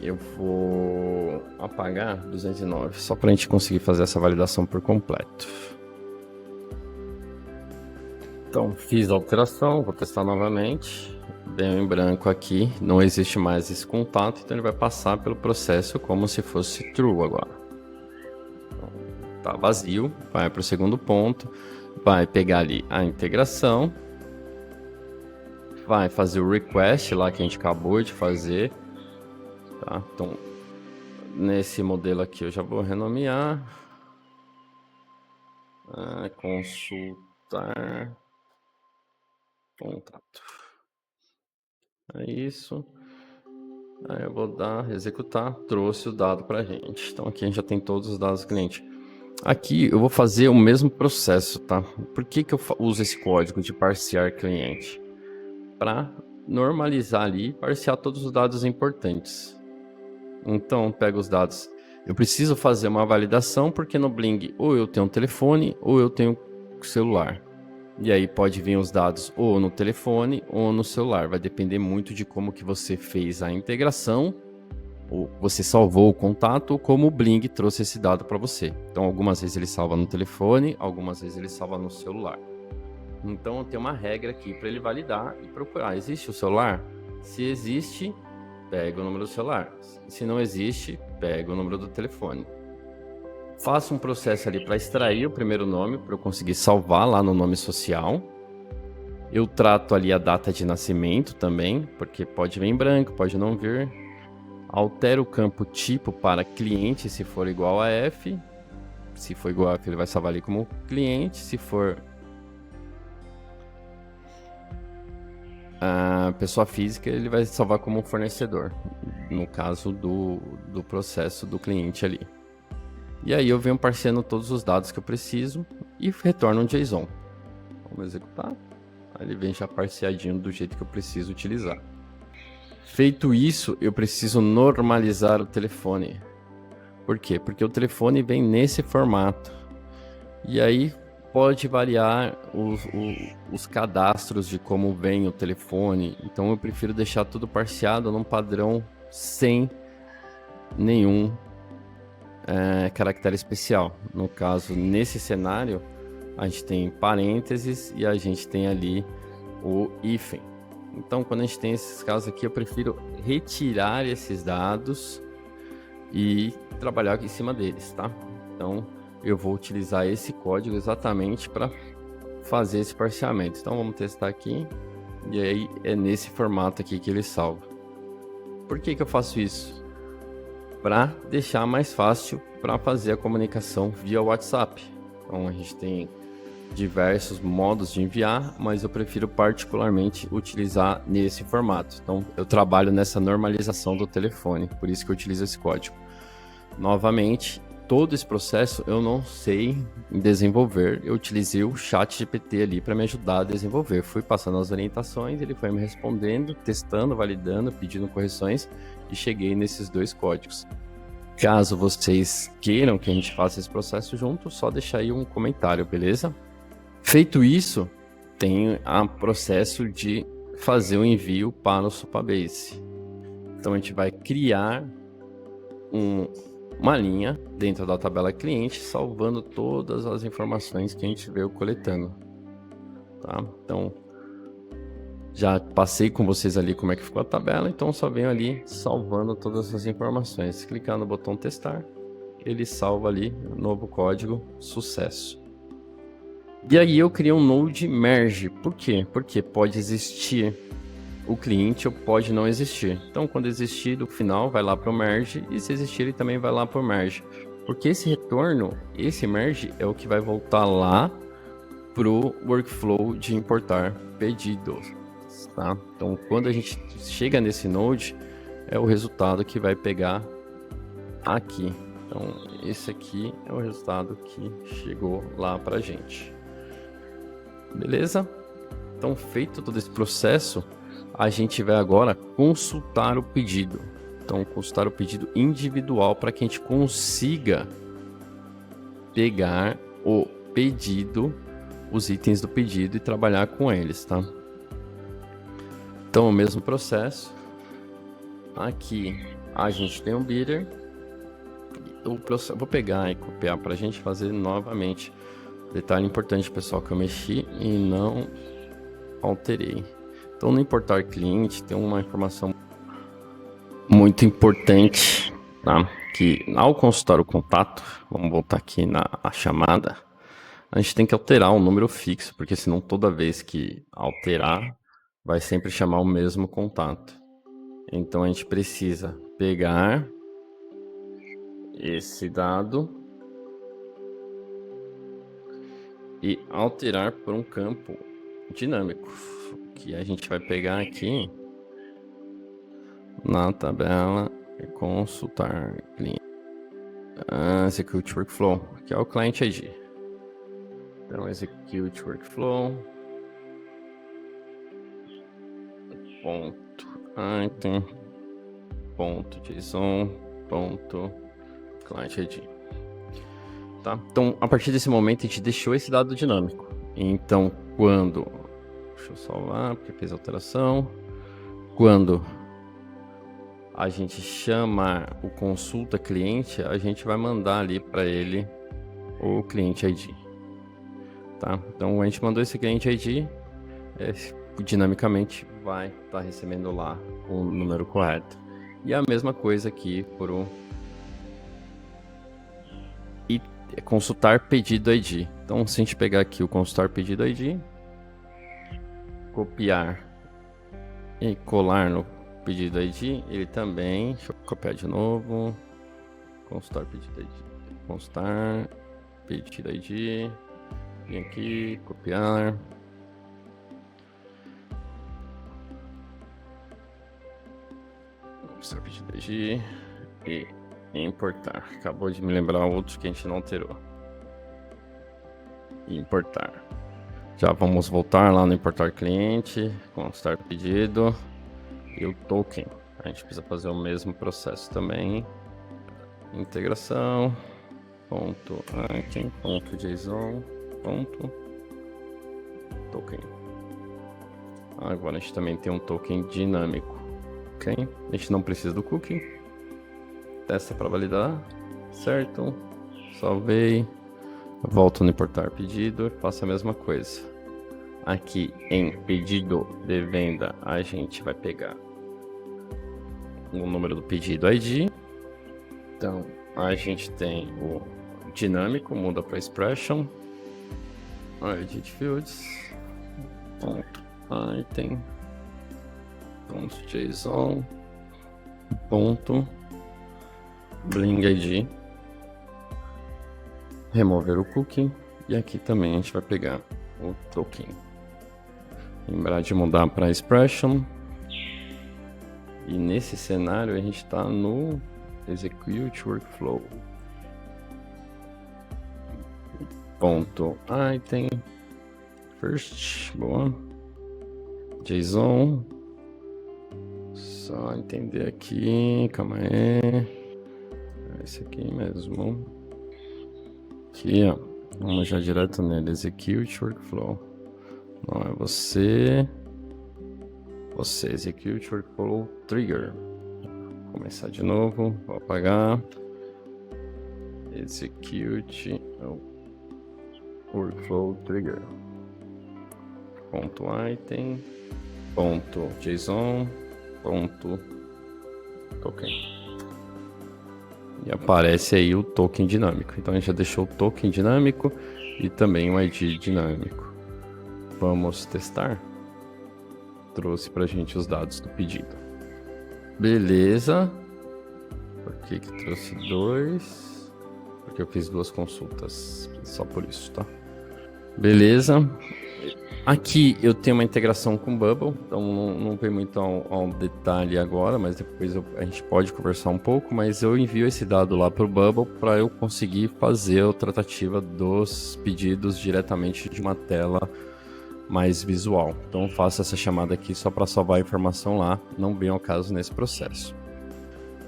Eu vou apagar 209, só para a gente conseguir fazer essa validação por completo. Então, fiz a alteração, vou testar novamente. Deu em branco aqui, não existe mais esse contato, então ele vai passar pelo processo como se fosse true agora. Então, tá vazio, vai para o segundo ponto, vai pegar ali a integração, vai fazer o request lá que a gente acabou de fazer. Tá? Então, nesse modelo aqui eu já vou renomear, consultar contato. É isso. Aí eu vou dar executar, trouxe o dado para a gente. Então aqui a gente já tem todos os dados do cliente. Aqui eu vou fazer o mesmo processo, tá? Por que eu uso esse código de parsear cliente? Para normalizar ali, parsear todos os dados importantes. Então, pego os dados. Eu preciso fazer uma validação porque no Bling ou eu tenho um telefone ou eu tenho celular. E aí pode vir os dados ou no telefone ou no celular. Vai depender muito de como que você fez a integração, ou você salvou o contato, ou como o Bling trouxe esse dado para você. Então, algumas vezes ele salva no telefone, algumas vezes ele salva no celular. Então, tem uma regra aqui para ele validar e procurar. Existe o celular? Se existe, pega o número do celular. Se não existe, pega o número do telefone. Faço um processo ali para extrair o primeiro nome, para eu conseguir salvar lá no nome social. Eu trato ali a data de nascimento também, porque pode vir em branco, pode não vir. Altero o campo tipo para cliente, se for igual a F. Se for igual a F, ele vai salvar ali como cliente. Se for a pessoa física, ele vai salvar como fornecedor, no caso do processo do cliente ali. E aí eu venho parseando todos os dados que eu preciso e retorno um JSON. Vamos executar. Aí ele vem já parseadinho do jeito que eu preciso utilizar. Feito isso, eu preciso normalizar o telefone. Por quê? Porque o telefone vem nesse formato. E aí pode variar os cadastros de como vem o telefone. Então eu prefiro deixar tudo parseado num padrão sem nenhum caractere especial. No caso, nesse cenário, a gente tem parênteses e a gente tem ali o hífen. Então, quando a gente tem esses casos aqui, eu prefiro retirar esses dados e trabalhar em cima deles, tá? Então, eu vou utilizar esse código exatamente para fazer esse parseamento. Então, vamos testar aqui. E aí, é nesse formato aqui que ele salva. Por que eu faço isso? para deixar mais fácil para fazer a comunicação via WhatsApp. Então a gente tem diversos modos de enviar, mas eu prefiro particularmente utilizar nesse formato. Então eu trabalho nessa normalização do telefone, por isso que eu utilizo esse código. Novamente, todo esse processo eu não sei desenvolver, eu utilizei o ChatGPT ali para me ajudar a desenvolver. Fui passando as orientações, ele foi me respondendo, testando, validando, pedindo correções e cheguei nesses 2 códigos. Caso vocês queiram que a gente faça esse processo junto, só deixar aí um comentário, beleza? Feito isso, tem o processo de fazer o envio para o Supabase. Então a gente vai criar uma linha dentro da tabela cliente, salvando todas as informações que a gente veio coletando, tá? Então, já passei com vocês ali como é que ficou a tabela, então só venho ali salvando todas as informações. Clicar no botão testar, ele salva ali o novo código, sucesso. E aí eu criei um Node Merge, por quê? Porque pode existir o cliente ou pode não existir. Então, quando existir, do final vai lá para o merge, e se existir, ele também vai lá para o merge. Porque esse retorno, esse merge, é o que vai voltar lá para o workflow de importar pedidos, tá? Então, quando a gente chega nesse node, é o resultado que vai pegar aqui. Então, esse aqui é o resultado que chegou lá para a gente. Beleza? Então, feito todo esse processo, a gente vai agora consultar o pedido. Então, consultar o pedido individual para que a gente consiga pegar o pedido, os itens do pedido e trabalhar com eles, tá? Então, o mesmo processo. Aqui a gente tem um bidder. Vou pegar e copiar para a gente fazer novamente. Detalhe importante, pessoal, que eu mexi e não alterei. Então, no importar cliente, tem uma informação muito importante, tá? Que ao consultar o contato, vamos voltar aqui na chamada, a gente tem que alterar um número fixo, porque senão toda vez que alterar, vai sempre chamar o mesmo contato. Então, a gente precisa pegar esse dado e alterar por um campo dinâmico, que a gente vai pegar aqui na tabela e consultar cliente, execute workflow, que é o client ID. Então, execute workflow, ponto item, ponto JSON, ponto client ID. Tá? Então, a partir desse momento, a gente deixou esse dado dinâmico. Então, quando... Deixa eu salvar, porque fez alteração. Quando a gente chama o consulta cliente, a gente vai mandar ali para ele o cliente ID. Tá? Então, a gente mandou esse cliente ID, dinamicamente vai estar recebendo lá o número correto. E a mesma coisa aqui por o consultar pedido ID. Então, se a gente pegar aqui o consultar pedido ID, copiar e colar no pedido ID, ele também, deixa eu copiar de novo, consultar pedido ID, consultar pedido ID, vem aqui, copiar, consultar pedido ID e importar. Acabou de me lembrar outro que a gente não alterou. Importar. Já vamos voltar lá no importar cliente, consultar pedido e o token. A gente precisa fazer o mesmo processo também. Integração, ponto item, ponto JSON, ponto token. Agora a gente também tem um token dinâmico, ok? A gente não precisa do cookie. Testa para validar, certo? Salvei. Volto no importar pedido, faço a mesma coisa. Aqui em pedido de venda, a gente vai pegar o número do pedido ID. Então, a gente tem o dinâmico, muda para expression. Edit fields. Ponto item. Ponto JSON. Ponto Bling ID, remover o cookie, e aqui também a gente vai pegar o token. Lembrar de mudar para expression. E nesse cenário a gente está no execute workflow. Ponto item first, boa. JSON. Só entender aqui, calma aí. Esse aqui mesmo. Aqui, ó. Vamos já direto nele, execute workflow. Não é você. Você, execute workflow trigger. Vou começar de novo, vou apagar. Execute workflow trigger. Ponto item. Ponto JSON. Ponto token. E aparece aí o token dinâmico. Então a gente já deixou o token dinâmico e também o ID dinâmico. Vamos testar. Trouxe pra gente os dados do pedido. Beleza. Por que trouxe 2? Porque eu fiz 2 consultas. Só por isso, tá? Beleza. Aqui eu tenho uma integração com o Bubble, então não vem muito ao detalhe agora, mas depois a gente pode conversar um pouco, mas eu envio esse dado lá para o Bubble para eu conseguir fazer a tratativa dos pedidos diretamente de uma tela mais visual. Então eu faço essa chamada aqui só para salvar a informação lá, não vem ao caso nesse processo.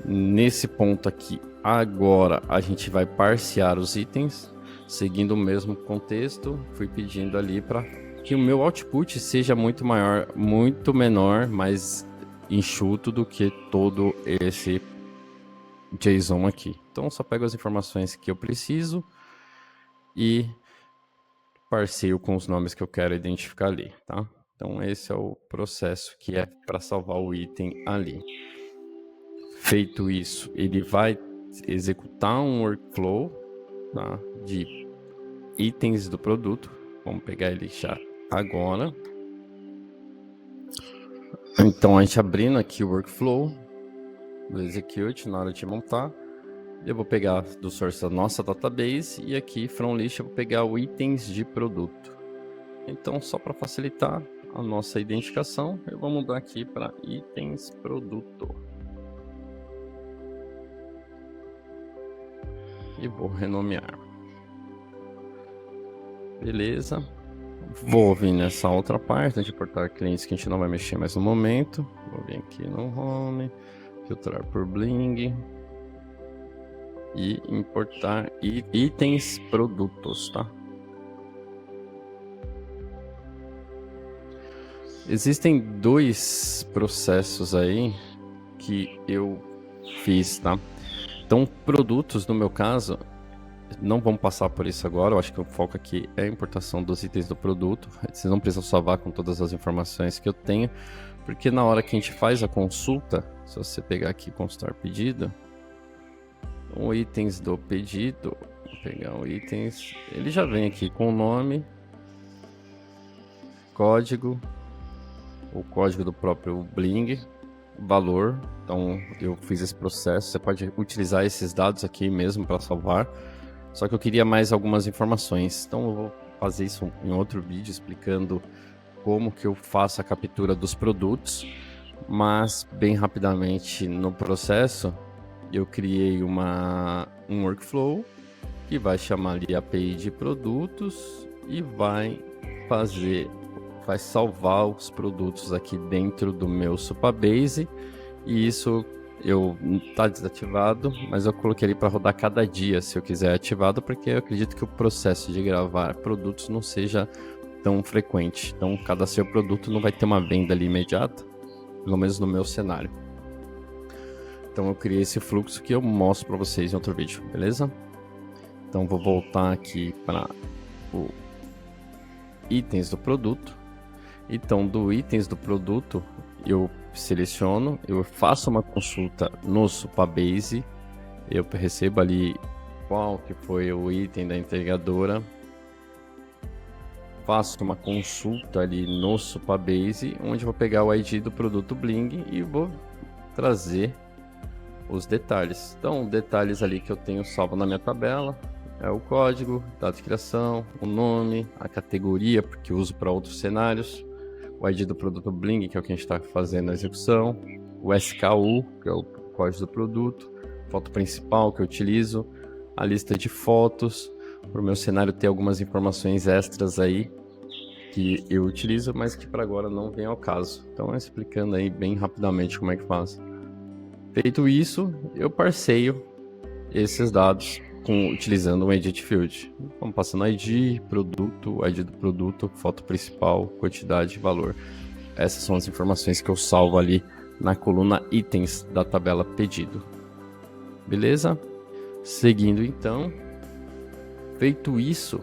Nesse ponto aqui, agora a gente vai parsear os itens, seguindo o mesmo contexto, fui pedindo ali para que o meu output seja muito maior, muito menor, mais enxuto do que todo esse JSON aqui. Então só pego as informações que eu preciso e parceio com os nomes que eu quero identificar ali, tá? Então esse é o processo que é para salvar o item ali. Feito isso, ele vai executar um workflow, tá, de itens do produto. Vamos pegar ele já agora. Então a gente abrindo aqui o workflow do execute na hora de montar, eu vou pegar do source da nossa database e aqui from list eu vou pegar o itens de produto. Então só para facilitar a nossa identificação, eu vou mudar aqui para itens produto e vou renomear. Beleza. Vou vir nessa outra parte de importar clientes que a gente não vai mexer mais no momento. Vou vir aqui no home, filtrar por Bling e importar itens produtos, tá? Existem 2 processos aí que eu fiz, tá? Então, produtos, no meu caso, não vamos passar por isso agora, eu acho que o foco aqui é a importação dos itens do produto. Vocês não precisam salvar com todas as informações que eu tenho, porque na hora que a gente faz a consulta, se você pegar aqui consultar pedido, o itens do pedido, vou pegar o itens, ele já vem aqui com o nome, código, o código do próprio Bling, valor. Então eu fiz esse processo, você pode utilizar esses dados aqui mesmo para salvar. Só que eu queria mais algumas informações, então eu vou fazer isso em outro vídeo explicando como que eu faço a captura dos produtos, mas bem rapidamente no processo eu criei um workflow que vai chamar ali a API de produtos e vai salvar os produtos aqui dentro do meu Supabase, e isso está desativado, mas eu coloquei ali para rodar cada dia se eu quiser ativado, porque eu acredito que o processo de gravar produtos não seja tão frequente. Então cada seu produto não vai ter uma venda ali imediata, pelo menos no meu cenário. Então eu criei esse fluxo que eu mostro para vocês em outro vídeo, beleza? Então vou voltar aqui para o itens do produto. Então do itens do produto eu seleciono, eu faço uma consulta no Supabase, eu recebo ali qual que foi o item da entregadora, faço uma consulta ali no Supabase, onde eu vou pegar o ID do produto Bling e vou trazer os detalhes. Então, detalhes ali que eu tenho salvo na minha tabela é o código, data de criação, o nome, a categoria, porque eu uso para outros cenários, o ID do produto Bling, que é o que a gente está fazendo a execução, o SKU, que é o código do produto, foto principal que eu utilizo, a lista de fotos, para o meu cenário ter algumas informações extras aí que eu utilizo, mas que para agora não vem ao caso. Então, explicando aí bem rapidamente como é que faz. Feito isso, eu parseio esses dados utilizando um Edit Field. Vamos passando ID do produto, foto principal, quantidade e valor. Essas são as informações que eu salvo ali na coluna itens da tabela pedido. Beleza? Seguindo então, feito isso,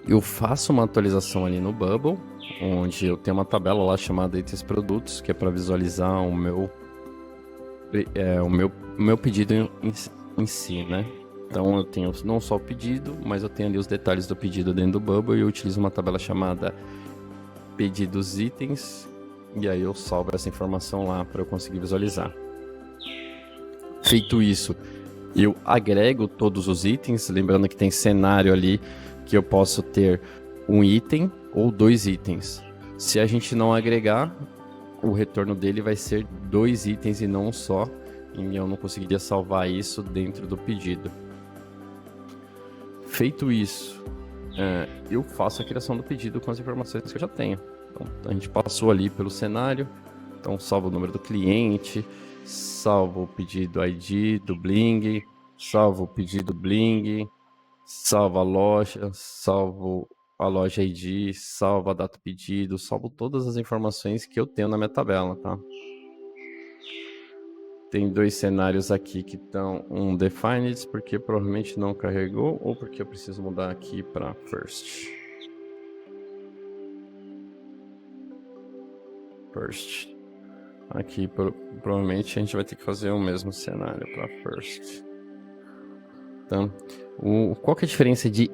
eu faço uma atualização ali no Bubble, onde eu tenho uma tabela lá chamada itens produtos, que é para visualizar o meu pedido em si, né? Então eu tenho não só o pedido, mas eu tenho ali os detalhes do pedido dentro do Bubble e eu utilizo uma tabela chamada pedidos itens, e aí eu salvo essa informação lá para eu conseguir visualizar. Feito isso, eu agrego todos os itens, lembrando que tem cenário ali que eu posso ter um item ou 2 itens. Se a gente não agregar, o retorno dele vai ser 2 itens e não um só, e eu não conseguiria salvar isso dentro do pedido. Feito isso, eu faço a criação do pedido com as informações que eu já tenho. Então, a gente passou ali pelo cenário, então salvo o número do cliente, salvo o pedido ID do Bling, salvo o pedido Bling, salvo a loja ID, salvo a data do pedido, salvo todas as informações que eu tenho na minha tabela, tá? Tem 2 cenários aqui que estão undefined, porque provavelmente não carregou, ou porque eu preciso mudar aqui para first. Aqui provavelmente a gente vai ter que fazer o mesmo cenário para first. Então, qual que é a diferença de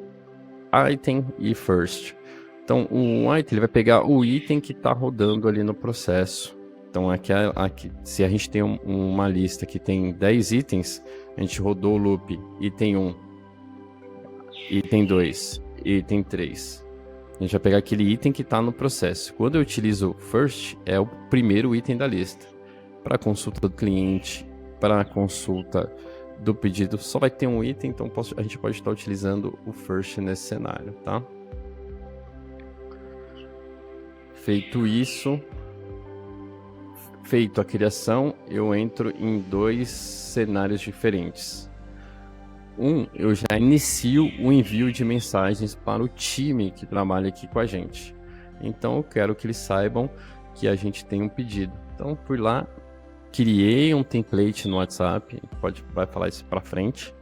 item e first? Então, o item ele vai pegar o item que está rodando ali no processo. Então, aqui, se a gente tem uma lista que tem 10 itens, a gente rodou o loop item 1, item 2, item 3. A gente vai pegar aquele item que está no processo. Quando eu utilizo first, é o primeiro item da lista. Para a consulta do cliente, para a consulta do pedido, só vai ter um item, então a gente pode estar utilizando o first nesse cenário, tá? Feito isso, feito a criação, eu entro em 2 cenários diferentes. Eu já inicio o envio de mensagens para o time que trabalha aqui com a gente. Então eu quero que eles saibam que a gente tem um pedido. Então fui lá, criei um template no WhatsApp, vai falar isso para frente,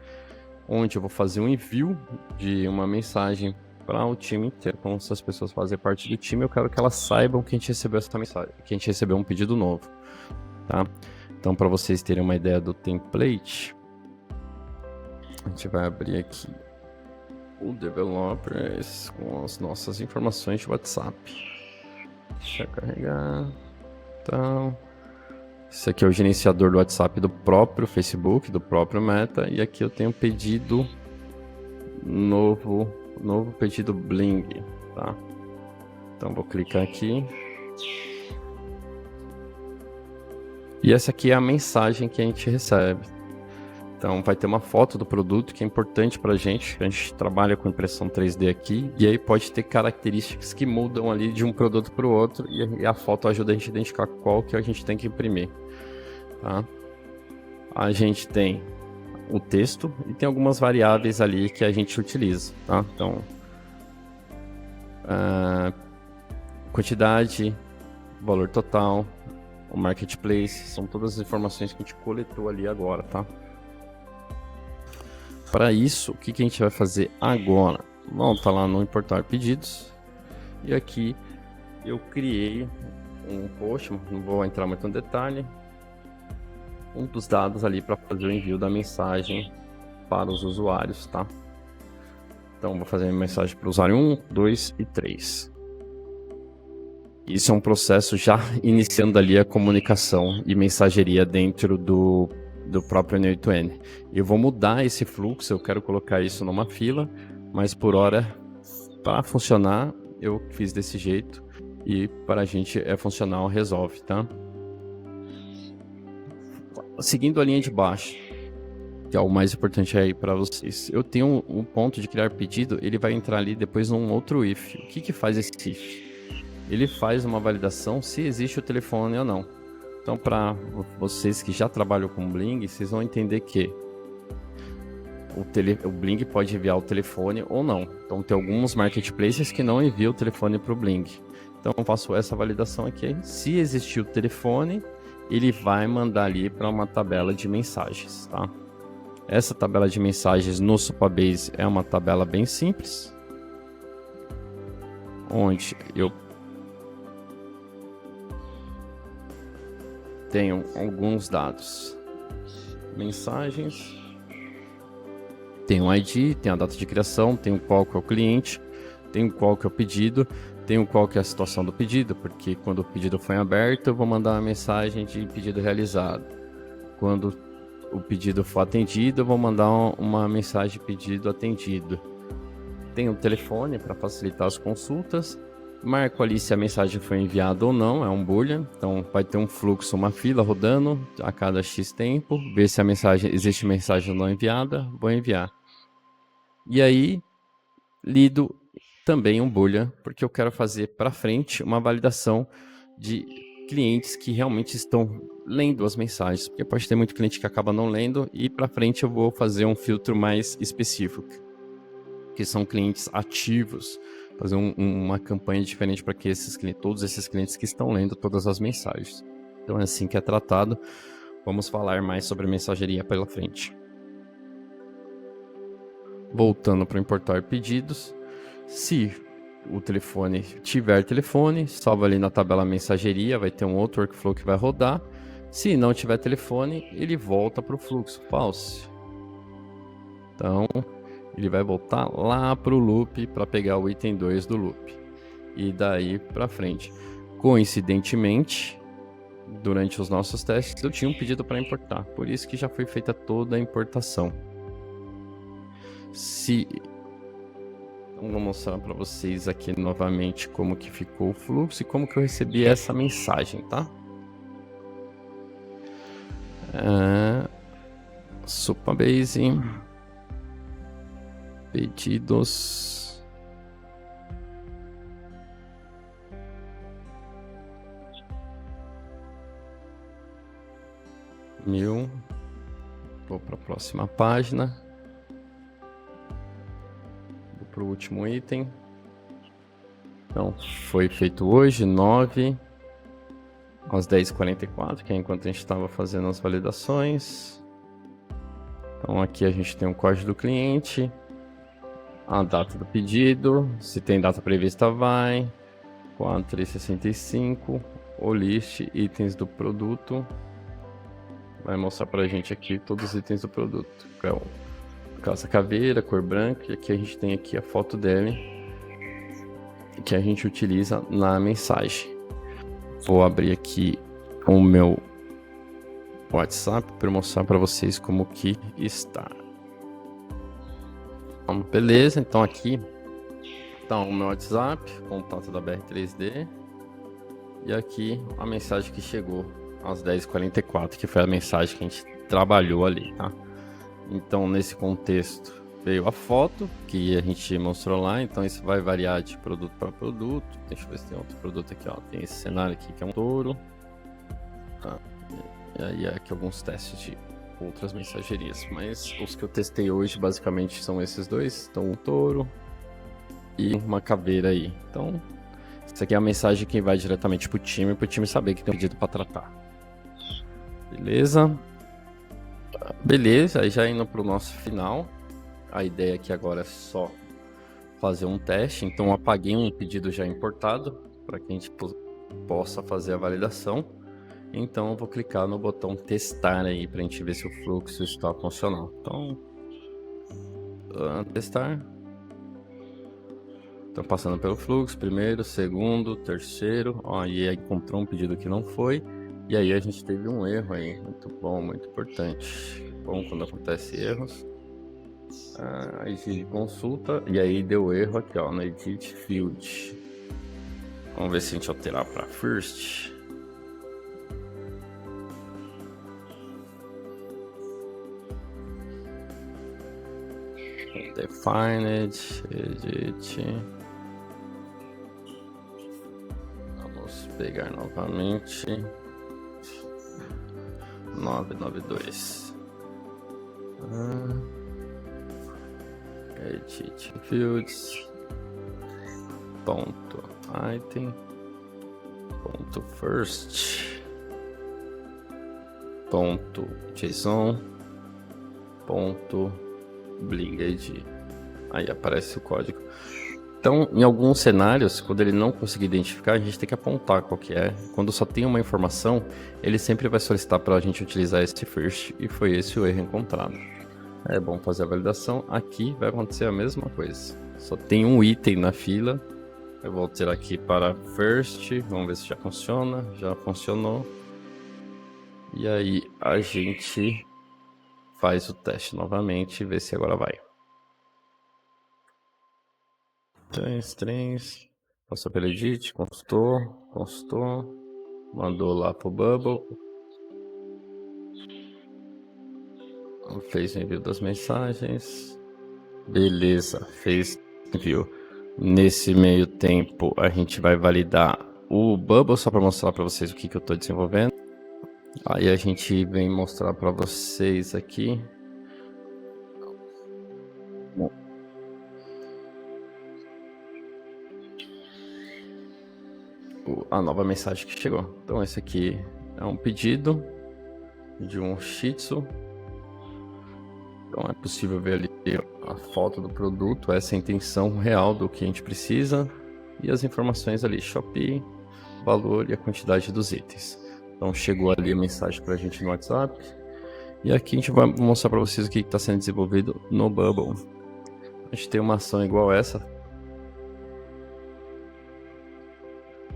onde eu vou fazer um envio de uma mensagem para o time inteiro. Como essas pessoas fazem parte do time, eu quero que elas saibam que a gente recebeu essa mensagem, que a gente recebeu um pedido novo, tá? Então, para vocês terem uma ideia do template, a gente vai abrir aqui o Developers com as nossas informações de WhatsApp. Deixa eu carregar. Então, esse aqui é o gerenciador do WhatsApp do próprio Facebook, do próprio Meta. E aqui eu tenho pedido novo pedido Bling, tá? Então vou clicar aqui. E essa aqui é a mensagem que a gente recebe. Então vai ter uma foto do produto que é importante pra gente. A gente trabalha com impressão 3D aqui. E aí pode ter características que mudam ali de um produto para o outro. E a foto ajuda a gente a identificar qual que a gente tem que imprimir, tá? A gente tem o texto e tem algumas variáveis ali que a gente utiliza, tá? Então, quantidade, valor total, o marketplace, são todas as informações que a gente coletou ali agora, tá? Para isso, o que a gente vai fazer agora? Vamos estar lá no importar pedidos. E aqui eu criei um post, não vou entrar muito no detalhe. Um dos dados ali para fazer o envio da mensagem para os usuários, tá? Então, vou fazer a mensagem para o usuário 1, 2 e 3. Isso é um processo já iniciando ali a comunicação e mensageria dentro do do próprio N8N. Eu vou mudar esse fluxo, eu quero colocar isso numa fila, mas por hora, para funcionar, eu fiz desse jeito e para a gente é funcional, resolve, tá? Seguindo a linha de baixo, que é o mais importante aí para vocês. Eu tenho um ponto de criar pedido, ele vai entrar ali depois num outro if. O que faz esse if? Ele faz uma validação se existe o telefone ou não. Então, para vocês que já trabalham com Bling, vocês vão entender que o Bling pode enviar o telefone ou não. Então, tem alguns marketplaces que não enviam o telefone para o Bling. Então, eu faço essa validação aqui. Se existir o telefone, ele vai mandar ali para uma tabela de mensagens, tá? Essa tabela de mensagens no Supabase é uma tabela bem simples, onde eu tenho alguns dados, mensagens, tem o ID, tem a data de criação, tem qual que é o cliente, tem qual que é o pedido, tem qual que é a situação do pedido, porque quando o pedido foi aberto, eu vou mandar uma mensagem de pedido realizado. Quando o pedido for atendido, eu vou mandar uma mensagem de pedido atendido. Tem o telefone para facilitar as consultas. Marco ali se a mensagem foi enviada ou não, é um boolean. Então vai ter um fluxo, uma fila rodando a cada X tempo. Ver se a mensagem existe mensagem não enviada, vou enviar. E aí, lido também um boolean, porque eu quero fazer para frente uma validação de clientes que realmente estão lendo as mensagens, porque pode ter muito cliente que acaba não lendo, e para frente eu vou fazer um filtro mais específico, que são clientes ativos, fazer uma campanha diferente para que todos esses clientes que estão lendo todas as mensagens. Então é assim que é tratado. Vamos falar mais sobre mensageria pela frente. Voltando para importar pedidos, se o telefone tiver telefone, salva ali na tabela mensageria, vai ter um outro workflow que vai rodar. Se não tiver telefone, ele volta para o fluxo false. Então, ele vai voltar lá para o loop para pegar o item 2 do loop. E daí para frente. Coincidentemente, durante os nossos testes, eu tinha um pedido para importar. Por isso que já foi feita toda a importação. Então, vou mostrar para vocês aqui novamente como que ficou o fluxo e como que eu recebi essa mensagem, tá? Supabase, pedidos, vou para a próxima página. Para o último item. Então, foi feito hoje, 9 às 10h44, que é enquanto a gente estava fazendo as validações. Então, aqui a gente tem o código do cliente, a data do pedido, se tem data prevista vai, 4,65, o list, itens do produto. Vai mostrar para a gente aqui todos os itens do produto. Então, essa caveira, cor branca, e aqui a gente tem aqui a foto dele, que a gente utiliza na mensagem. Vou abrir aqui o meu WhatsApp para mostrar para vocês como que está. Então, beleza, então aqui está o meu WhatsApp, contato da BR3D, e aqui a mensagem que chegou às 10h44, que foi a mensagem que a gente trabalhou ali, tá? Então, nesse contexto, veio a foto que a gente mostrou lá. Então, isso vai variar de produto para produto. Deixa eu ver se tem outro produto aqui, ó. Tem esse cenário aqui que é um touro. Tá. E aí, aqui alguns testes de outras mensagerias. Mas os que eu testei hoje, basicamente, são esses dois. Então, um touro e uma caveira aí. Então, isso aqui é a mensagem que vai diretamente para o time saber que tem um pedido para tratar. Beleza? Beleza, aí já indo para o nosso final, a ideia aqui agora é só fazer um teste. Então eu apaguei um pedido já importado para que a gente possa fazer a validação. Então eu vou clicar no botão testar aí para a gente ver se o fluxo está funcional. Então, testar. Então passando pelo fluxo, primeiro, segundo, terceiro, ó, e aí encontrou um pedido que não foi. E aí a gente teve um erro aí, muito bom, muito importante. Bom quando acontece erros. Aí de consulta, e aí deu erro aqui, ó, no Edit Field. Vamos ver se a gente alterar para First. Defined, Edit. Vamos pegar novamente. 992. Edit Fields. Ponto item. Ponto first. Ponto JSON. Ponto Bling ID. Aí aparece o código. Então, em alguns cenários, quando ele não conseguir identificar, a gente tem que apontar qual que é. Quando só tem uma informação, ele sempre vai solicitar para a gente utilizar esse first, e foi esse o erro encontrado. É bom fazer a validação. Aqui vai acontecer a mesma coisa. Só tem um item na fila. Eu vou alterar aqui para first. Vamos ver se já funciona. Já funcionou. E aí a gente faz o teste novamente e vê se agora vai. 3. Passou pelo edit, consultou, mandou lá pro Bubble. Fez o envio das mensagens. Beleza, fez envio. Nesse meio tempo a gente vai validar o Bubble só para mostrar para vocês o que eu estou desenvolvendo. Aí a gente vem mostrar para vocês aqui. Bom. A nova mensagem que chegou. Então esse aqui é um pedido de um Shih Tzu. Então é possível ver ali a foto do produto, essa é a intenção real do que a gente precisa e as informações ali, Shopee, valor e a quantidade dos itens. Então chegou ali a mensagem para a gente no WhatsApp e aqui a gente vai mostrar para vocês o que está sendo desenvolvido no Bubble. A gente tem uma ação igual essa,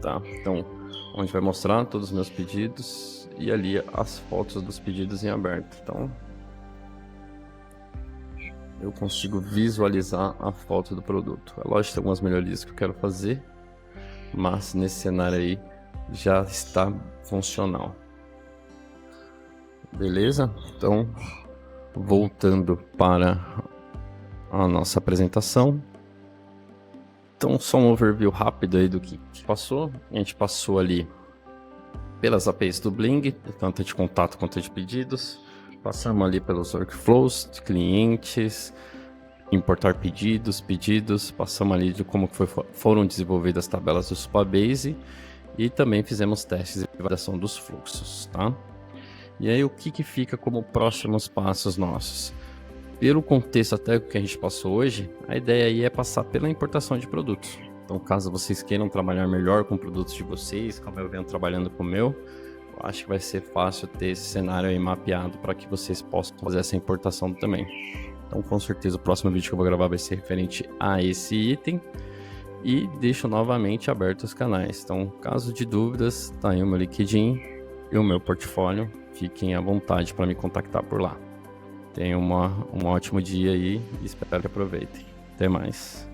tá? Então onde vai mostrar todos os meus pedidos e ali as fotos dos pedidos em aberto. Então eu consigo visualizar a foto do produto. É lógico que tem algumas melhorias que eu quero fazer, mas nesse cenário aí já está funcional. Beleza? Então, voltando para a nossa apresentação. Então, só um overview rápido aí do que passou. A gente passou ali pelas APIs do Bling, tanto de contato quanto de pedidos. Passamos ali pelos workflows de clientes, importar pedidos, passamos ali de como foram desenvolvidas as tabelas do Supabase e também fizemos testes de validação dos fluxos, tá? E aí o que fica como próximos passos nossos? Pelo contexto até que a gente passou hoje, a ideia aí é passar pela importação de produtos. Então, caso vocês queiram trabalhar melhor com produtos de vocês, como eu venho trabalhando com o meu, eu acho que vai ser fácil ter esse cenário aí mapeado para que vocês possam fazer essa importação também. Então, com certeza, o próximo vídeo que eu vou gravar vai ser referente a esse item. E deixo novamente abertos os canais. Então, caso de dúvidas, tá aí o meu LinkedIn e o meu portfólio. Fiquem à vontade para me contactar por lá. Tenham um ótimo dia aí e espero que aproveitem. Até mais.